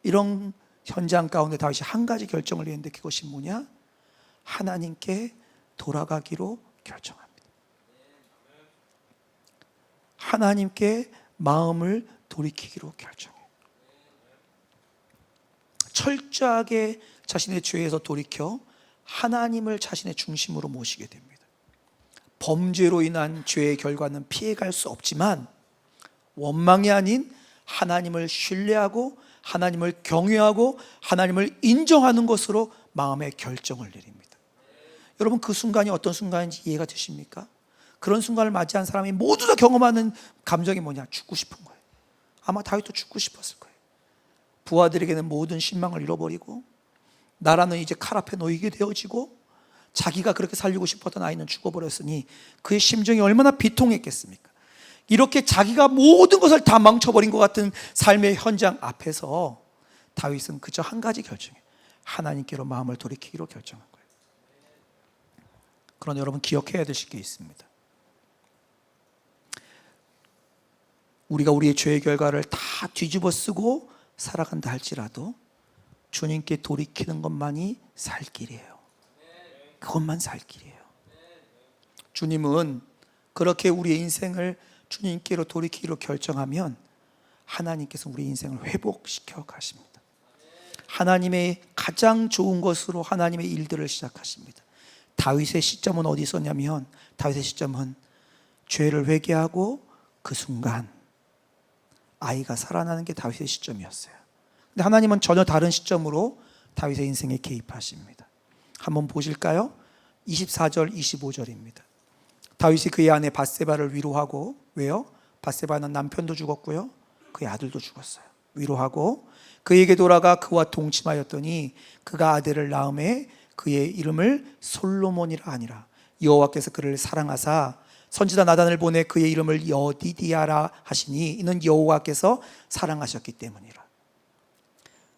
이런 현장 가운데 다윗이 한 가지 결정을 했는데 그것이 뭐냐? 하나님께 돌아가기로 결정합니다. 하나님께 마음을 돌이키기로 결정해요. 철저하게 자신의 죄에서 돌이켜 하나님을 자신의 중심으로 모시게 됩니다. 범죄로 인한 죄의 결과는 피해갈 수 없지만 원망이 아닌 하나님을 신뢰하고 하나님을 경외하고 하나님을 인정하는 것으로 마음의 결정을 내립니다. 여러분, 그 순간이 어떤 순간인지 이해가 되십니까? 그런 순간을 맞이한 사람이 모두 다 경험하는 감정이 뭐냐? 죽고 싶은 거예요. 아마 다윗도 죽고 싶었을 거예요. 부하들에게는 모든 신망을 잃어버리고 나라는 이제 칼 앞에 놓이게 되어지고 자기가 그렇게 살리고 싶었던 아이는 죽어버렸으니 그의 심정이 얼마나 비통했겠습니까? 이렇게 자기가 모든 것을 다 망쳐버린 것 같은 삶의 현장 앞에서 다윗은 그저 한 가지 결정해, 하나님께로 마음을 돌이키기로 결정한 거예요. 그러나 여러분, 기억해야 되실 게 있습니다. 우리가 우리의 죄의 결과를 다 뒤집어 쓰고 살아간다 할지라도 주님께 돌이키는 것만이 살 길이에요. 그것만 살 길이에요. 주님은 그렇게 우리의 인생을 주님께로 돌이키기로 결정하면 하나님께서 우리 인생을 회복시켜 가십니다. 하나님의 가장 좋은 것으로 하나님의 일들을 시작하십니다. 다윗의 시점은 어디 있었냐면, 다윗의 시점은 죄를 회개하고 그 순간 아이가 살아나는 게 다윗의 시점이었어요. 근데 하나님은 전혀 다른 시점으로 다윗의 인생에 개입하십니다. 한번 보실까요? 24절 25절입니다. 다윗이 그의 아내 밧세바를 위로하고, 왜요? 밧세바는 남편도 죽었고요, 그의 아들도 죽었어요. 위로하고 그에게 돌아가 그와 동침하였더니 그가 아들을 낳음에 그의 이름을 솔로몬이라 하니라. 여호와께서 그를 사랑하사 선지자 나단을 보내 그의 이름을 여디디아라 하시니 이는 여호와께서 사랑하셨기 때문이라.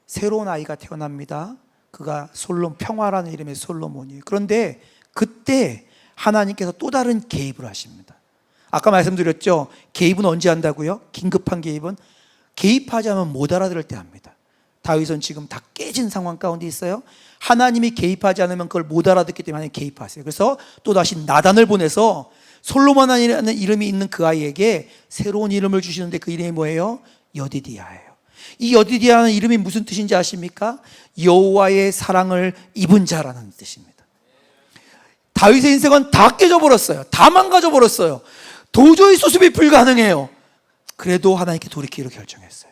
새로운 아이가 태어납니다. 그가 평화라는 이름의 솔로몬이에요. 그런데 그때 하나님께서 또 다른 개입을 하십니다. 아까 말씀드렸죠? 개입은 언제 한다고요? 긴급한 개입은 개입하자면 못 알아들을 때 합니다. 다윗은 지금 다 깨진 상황 가운데 있어요. 하나님이 개입하지 않으면 그걸 못 알아듣기 때문에 개입하세요. 그래서 또다시 나단을 보내서 솔로몬이라는 이름이 있는 그 아이에게 새로운 이름을 주시는데 그 이름이 뭐예요? 여디디아예요. 이 여디디아는 이름이 무슨 뜻인지 아십니까? 여호와의 사랑을 입은 자라는 뜻입니다. 다윗의 인생은 다 깨져버렸어요. 다 망가져버렸어요. 도저히 수습이 불가능해요. 그래도 하나님께 돌이키기로 결정했어요.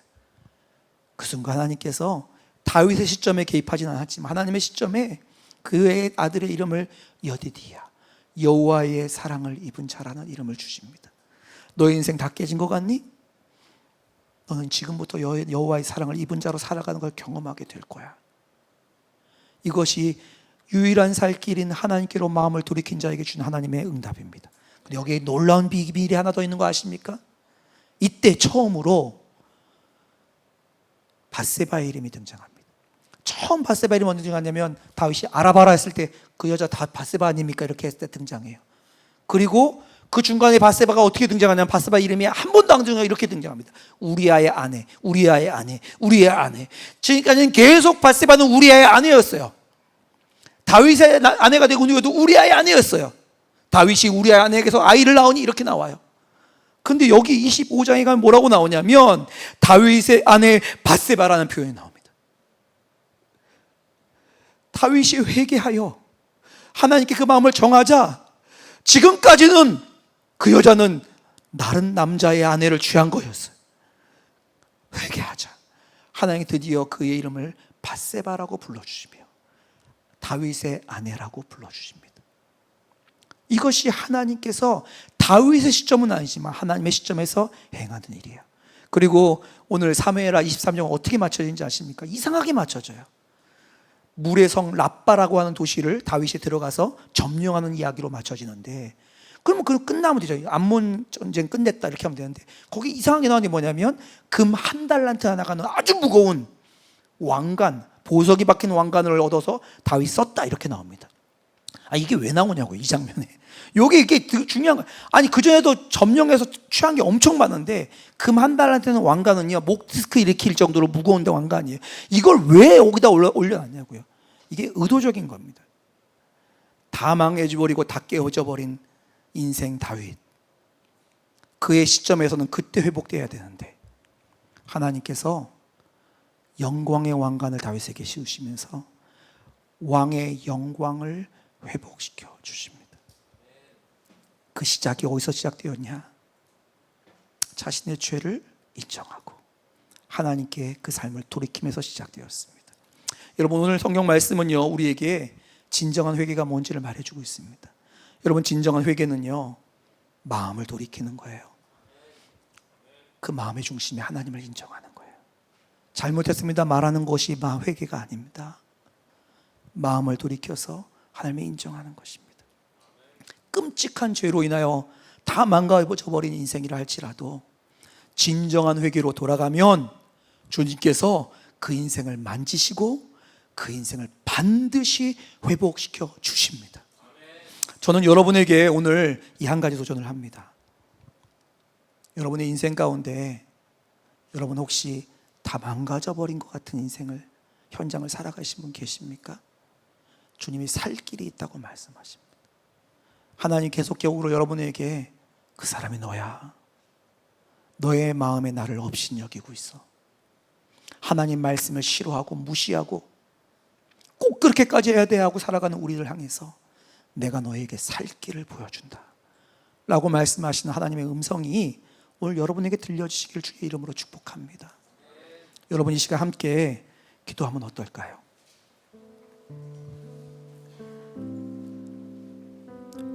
그 순간 하나님께서 다윗의 시점에 개입하지는 않았지만 하나님의 시점에 그의 아들의 이름을 여디디아, 여호와의 사랑을 입은 자라는 이름을 주십니다. 너의 인생 다 깨진 것 같니? 너는 지금부터 여호와의 사랑을 입은 자로 살아가는 걸 경험하게 될 거야. 이것이 유일한 살 길인 하나님께로 마음을 돌이킨 자에게 준 하나님의 응답입니다. 여기에 놀라운 비밀이 하나 더 있는 거 아십니까? 이때 처음으로 밧세바의 이름이 등장합니다. 처음 밧세바 이름이 언제 등장하냐면 다윗이 알아봐라 했을 때 그 여자 다 밧세바 아닙니까? 이렇게 했을 때 등장해요. 그리고 그 중간에 밧세바가 어떻게 등장하냐면 밧세바 이름이 한 번도 안 등장해요. 이렇게 등장합니다. 우리아의 아내, 우리아의 아내, 우리아의 아내. 지금까지는 계속 밧세바는 우리아의 아내였어요. 다윗의 아내가 되고 누구도 우리아의 아내였어요. 다윗이 우리아의 아내에게서 아이를 낳으니 이렇게 나와요. 근데 여기 25장에 가면 뭐라고 나오냐면 다윗의 아내 밧세바라는 표현이 나옵니다. 다윗이 회개하여 하나님께 그 마음을 정하자 지금까지는 그 여자는 다른 남자의 아내를 취한 거였어요. 회개하자. 하나님이 드디어 그의 이름을 밧세바라고 불러주시며 다윗의 아내라고 불러주십니다. 이것이 하나님께서 다윗의 시점은 아니지만 하나님의 시점에서 행하는 일이에요. 그리고 오늘 사무엘하 23장 어떻게 맞춰지는지 아십니까? 이상하게 맞춰져요. 물의 성 라빠라고 하는 도시를 다윗이 들어가서 점령하는 이야기로 맞춰지는데, 그러면 그거 끝나면 되죠. 암몬 전쟁 끝냈다 이렇게 하면 되는데, 거기 이상하게 나오는 게 뭐냐면 금 1달란트 나가는 아주 무거운 왕관, 보석이 박힌 왕관을 얻어서 다윗 썼다 이렇게 나옵니다. 이게 왜 나오냐고요, 이 장면에. 이게 중요한 거예요. 아니, 그전에도 점령해서 취한 게 엄청 많은데 금 한 달한테는 왕관은요, 목 디스크 일으킬 정도로 무거운데 왕관이에요. 이걸 왜 여기다 올려놨냐고요. 이게 의도적인 겁니다. 다 망해져버리고 다 깨어져 버린 인생 다윗, 그의 시점에서는 그때 회복돼야 되는데 하나님께서 영광의 왕관을 다윗에게 씌우시면서 왕의 영광을 회복시켜 주십니다. 그 시작이 어디서 시작되었냐? 자신의 죄를 인정하고 하나님께 그 삶을 돌이키면서 시작되었습니다. 여러분, 오늘 성경 말씀은요, 우리에게 진정한 회개가 뭔지를 말해주고 있습니다. 여러분, 진정한 회개는요, 마음을 돌이키는 거예요. 그 마음의 중심에 하나님을 인정하는 거예요. 잘못했습니다 말하는 것이 회개가 아닙니다. 마음을 돌이켜서 하나님을 인정하는 것입니다. 끔찍한 죄로 인하여 다 망가져버린 인생이라 할지라도 진정한 회개로 돌아가면 주님께서 그 인생을 만지시고 그 인생을 반드시 회복시켜 주십니다. 저는 여러분에게 오늘 이 한 가지 도전을 합니다. 여러분의 인생 가운데 여러분 혹시 다 망가져버린 것 같은 인생을, 현장을 살아가신 분 계십니까? 주님이 살 길이 있다고 말씀하십니다. 하나님 계속적으로 여러분에게 그 사람이 너야, 너의 마음에 나를 업신여기고 있어, 하나님 말씀을 싫어하고 무시하고 꼭 그렇게까지 해야 돼 하고 살아가는 우리를 향해서 내가 너에게 살 길을 보여준다 라고 말씀하시는 하나님의 음성이 오늘 여러분에게 들려주시길 주의 이름으로 축복합니다. 여러분, 이 시간 함께 기도하면 어떨까요?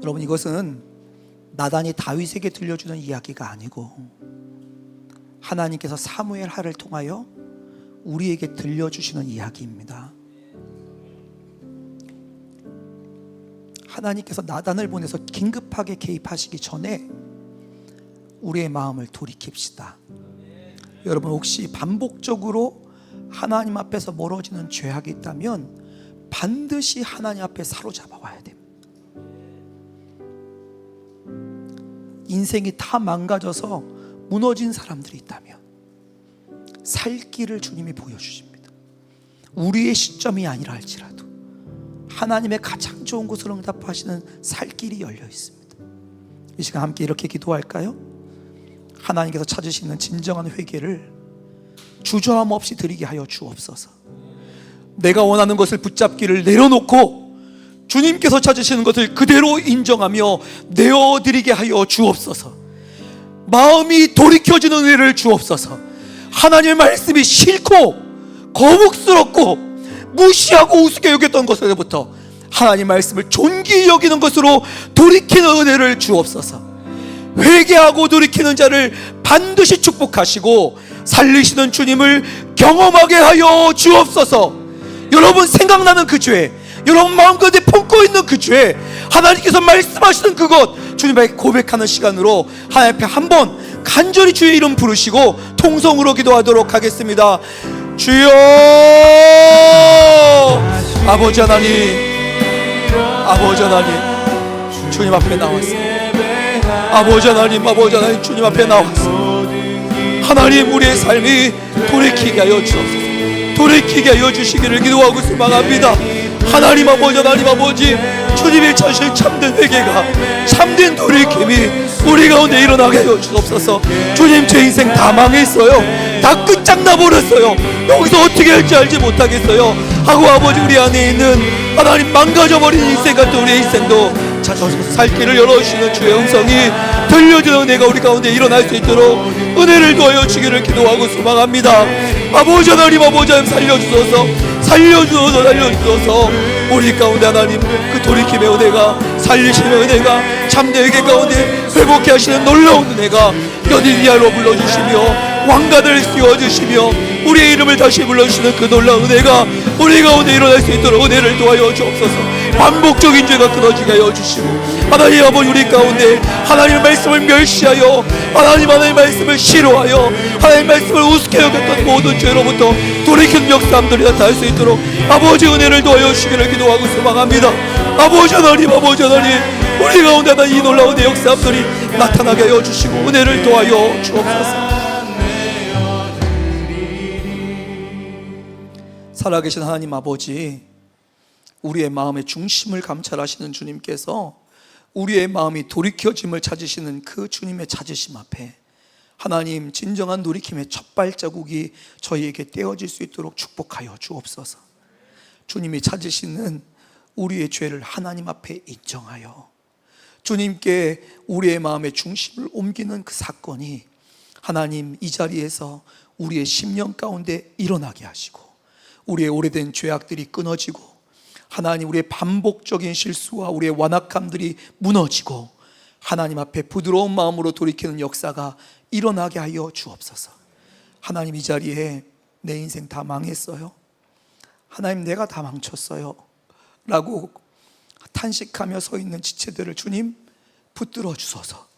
여러분, 이것은 나단이 다윗에게 들려주는 이야기가 아니고 하나님께서 사무엘 하를 통하여 우리에게 들려주시는 이야기입니다. 하나님께서 나단을 보내서 긴급하게 개입하시기 전에 우리의 마음을 돌이킵시다. 여러분, 혹시 반복적으로 하나님 앞에서 멀어지는 죄악이 있다면 반드시 하나님 앞에 사로잡아 와야 됩니다. 인생이 다 망가져서 무너진 사람들이 있다면 살 길을 주님이 보여주십니다. 우리의 시점이 아니라 할지라도 하나님의 가장 좋은 것으로 응답하시는 살 길이 열려 있습니다. 이 시간 함께 이렇게 기도할까요? 하나님께서 찾으시는 진정한 회개를 주저함 없이 드리게 하여 주옵소서. 내가 원하는 것을 붙잡기를 내려놓고 주님께서 찾으시는 것을 그대로 인정하며 내어드리게 하여 주옵소서. 마음이 돌이켜지는 은혜를 주옵소서. 하나님의 말씀이 싫고 거북스럽고 무시하고 우습게 여겼던 것에서부터 하나님 말씀을 존귀히 여기는 것으로 돌이키는 은혜를 주옵소서. 회개하고 돌이키는 자를 반드시 축복하시고 살리시는 주님을 경험하게 하여 주옵소서. 여러분, 생각나는 그 죄, 여러분 마음가운데 품고 있는 그 죄, 하나님께서 말씀하시는 그것 주님에게 고백하는 시간으로 하나님 앞에 한번 간절히 주의 이름 부르시고 통성으로 기도하도록 하겠습니다. 주여, 아버지 하나님, 아버지 하나님, 주님 앞에 나왔습니다. 아버지 하나님, 주님 앞에 나왔습니다. 하나님, 우리의 삶이 돌이키게 하여 주옵소서. 돌이키게 하여 주시기를 기도하고 소망합니다. 하나님 아버지, 주님의 자신 참된 회개가, 참된 돌이킴이 우리 가운데 일어나게 하여 주옵소서. 주님, 제 인생 다 망했어요. 다 끝장나 버렸어요. 여기서 어떻게 할지 알지 못하겠어요 하고 아버지, 우리 안에 있는 하나님 망가져버린 인생 같은 우리의 인생도 찾아오셔서 살 길을 열어주시는 주의 음성이 들려주는 은혜가 우리 가운데 일어날 수 있도록 은혜를 더하여 주기를 기도하고 소망합니다. 아버지 하나님, 살려주소서. 우리 가운데 하나님 그 돌이킴의 은혜가, 살리심의 은혜가, 참된 회개 가운데 회복케 하시는 놀라운 은혜가 여디디아로 불러주시며 왕관을 씌워주시며 우리의 이름을 다시 불러주시는 그 놀라운 은혜가 우리 가운데 일어날 수 있도록 은혜를 도와여 주옵소서. 반복적인 죄가 끊어지게 하여 주시고, 하나님 아버지 우리 가운데 하나님의 말씀을 멸시하여 하나님의 말씀을 싫어하여 하나님의 말씀을 우습게 여겼던 모든 죄로부터 돌이키는 역사함들이 나타날 수 있도록 아버지 은혜를 도와여 주시기를 기도하고 소망합니다. 아버지 하나님, 아버지 하나님, 우리 가운데 이 놀라운 역사함들이 나타나게 하여 주시고 은혜를 도와여 주옵소서. 살아계신 하나님 아버지, 우리의 마음의 중심을 감찰하시는 주님께서 우리의 마음이 돌이켜짐을 찾으시는 그 주님의 찾으심 앞에 하나님, 진정한 돌이킴의 첫 발자국이 저희에게 떼어질 수 있도록 축복하여 주옵소서. 주님이 찾으시는 우리의 죄를 하나님 앞에 인정하여 주님께 우리의 마음의 중심을 옮기는 그 사건이 하나님, 이 자리에서 우리의 심령 가운데 일어나게 하시고 우리의 오래된 죄악들이 끊어지고 하나님, 우리의 반복적인 실수와 우리의 완악함들이 무너지고 하나님 앞에 부드러운 마음으로 돌이키는 역사가 일어나게 하여 주옵소서. 하나님, 이 자리에 내 인생 다 망했어요, 하나님 내가 다 망쳤어요 라고 탄식하며 서 있는 지체들을 주님 붙들어 주소서.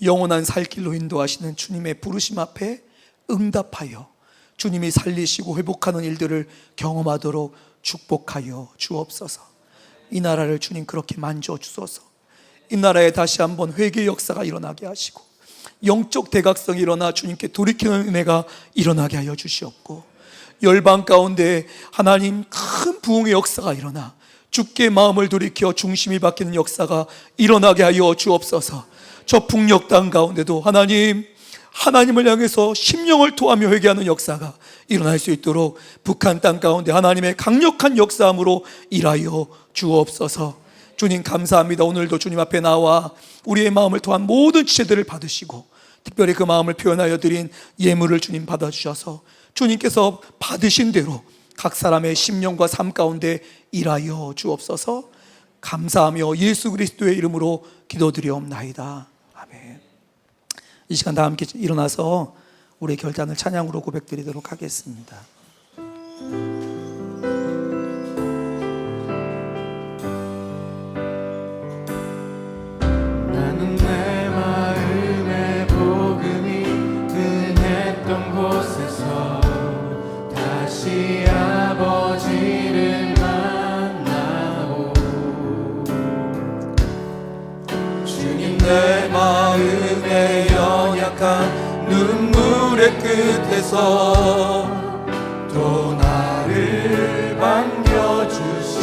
영원한 살 길로 인도하시는 주님의 부르심 앞에 응답하여 주님이 살리시고 회복하는 일들을 경험하도록 축복하여 주옵소서. 이 나라를 주님 그렇게 만져 주소서. 이 나라에 다시 한번 회개의 역사가 일어나게 하시고 영적 대각성이 일어나 주님께 돌이키는 은혜가 일어나게 하여 주시옵고, 열방 가운데 하나님 큰 부흥의 역사가 일어나 주께 마음을 돌이켜 중심이 바뀌는 역사가 일어나게 하여 주옵소서. 저 북녘 땅 가운데도 하나님, 하나님을 향해서 심령을 토하며 회개하는 역사가 일어날 수 있도록 북한 땅 가운데 하나님의 강력한 역사함으로 일하여 주옵소서. 주님 감사합니다. 오늘도 주님 앞에 나와 우리의 마음을 토한 모든 지체들을 받으시고 특별히 그 마음을 표현하여 드린 예물을 주님 받아주셔서 주님께서 받으신 대로 각 사람의 심령과 삶 가운데 일하여 주옵소서. 감사하며 예수 그리스도의 이름으로 기도드리옵나이다. 아멘. 이 시간 다 함께 일어나서 우리의 결단을 찬양으로 고백드리도록 하겠습니다. 나는 내 마음의 복음이 은했던 곳에서 다시 아버지를 만나고 주님, 내 마음의 연약한 눈물의 끝에서 또 나를 반겨주시네.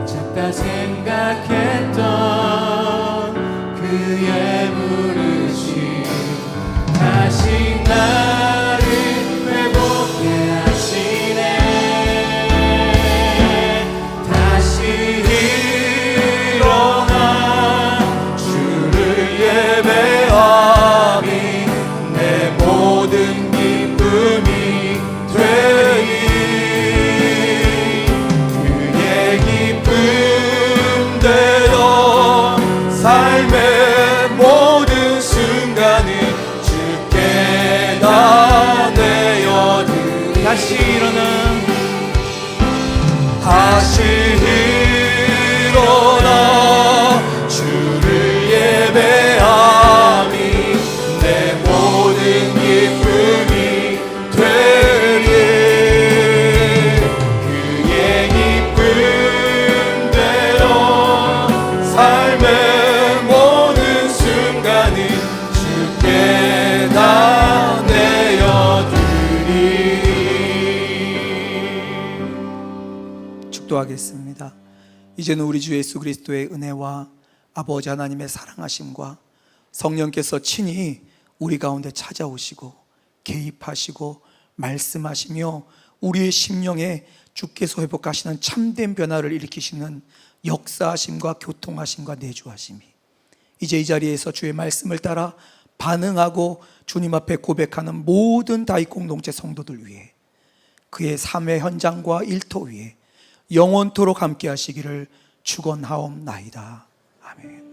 작다 생각했던 그의 부르심 다시 나를 회복해 하시네. 다시 일어나 주를 예배함이 내 모든 기쁨이 되리. 그의 기쁨되어 삶의 모든 순간을 주께 다 내어드리. 다시 일어나 주를 예배함이 내 모든 기쁨이 되리. 그의 기쁨대로 삶의 모든 순간을 주께 다 내어드리. 축도하겠습니다. 이제는 우리 주 예수 그리스도의 은혜와 아버지 하나님의 사랑하심과 성령께서 친히 우리 가운데 찾아오시고 개입하시고 말씀하시며 우리의 심령에 주께서 회복하시는 참된 변화를 일으키시는 역사하심과 교통하심과 내주하심이 이제 이 자리에서 주의 말씀을 따라 반응하고 주님 앞에 고백하는 모든 다윗 공동체 성도들 위해, 그의 삶의 현장과 일터 위에 영원토록 함께 하시기를 축원하옵나이다. 아멘.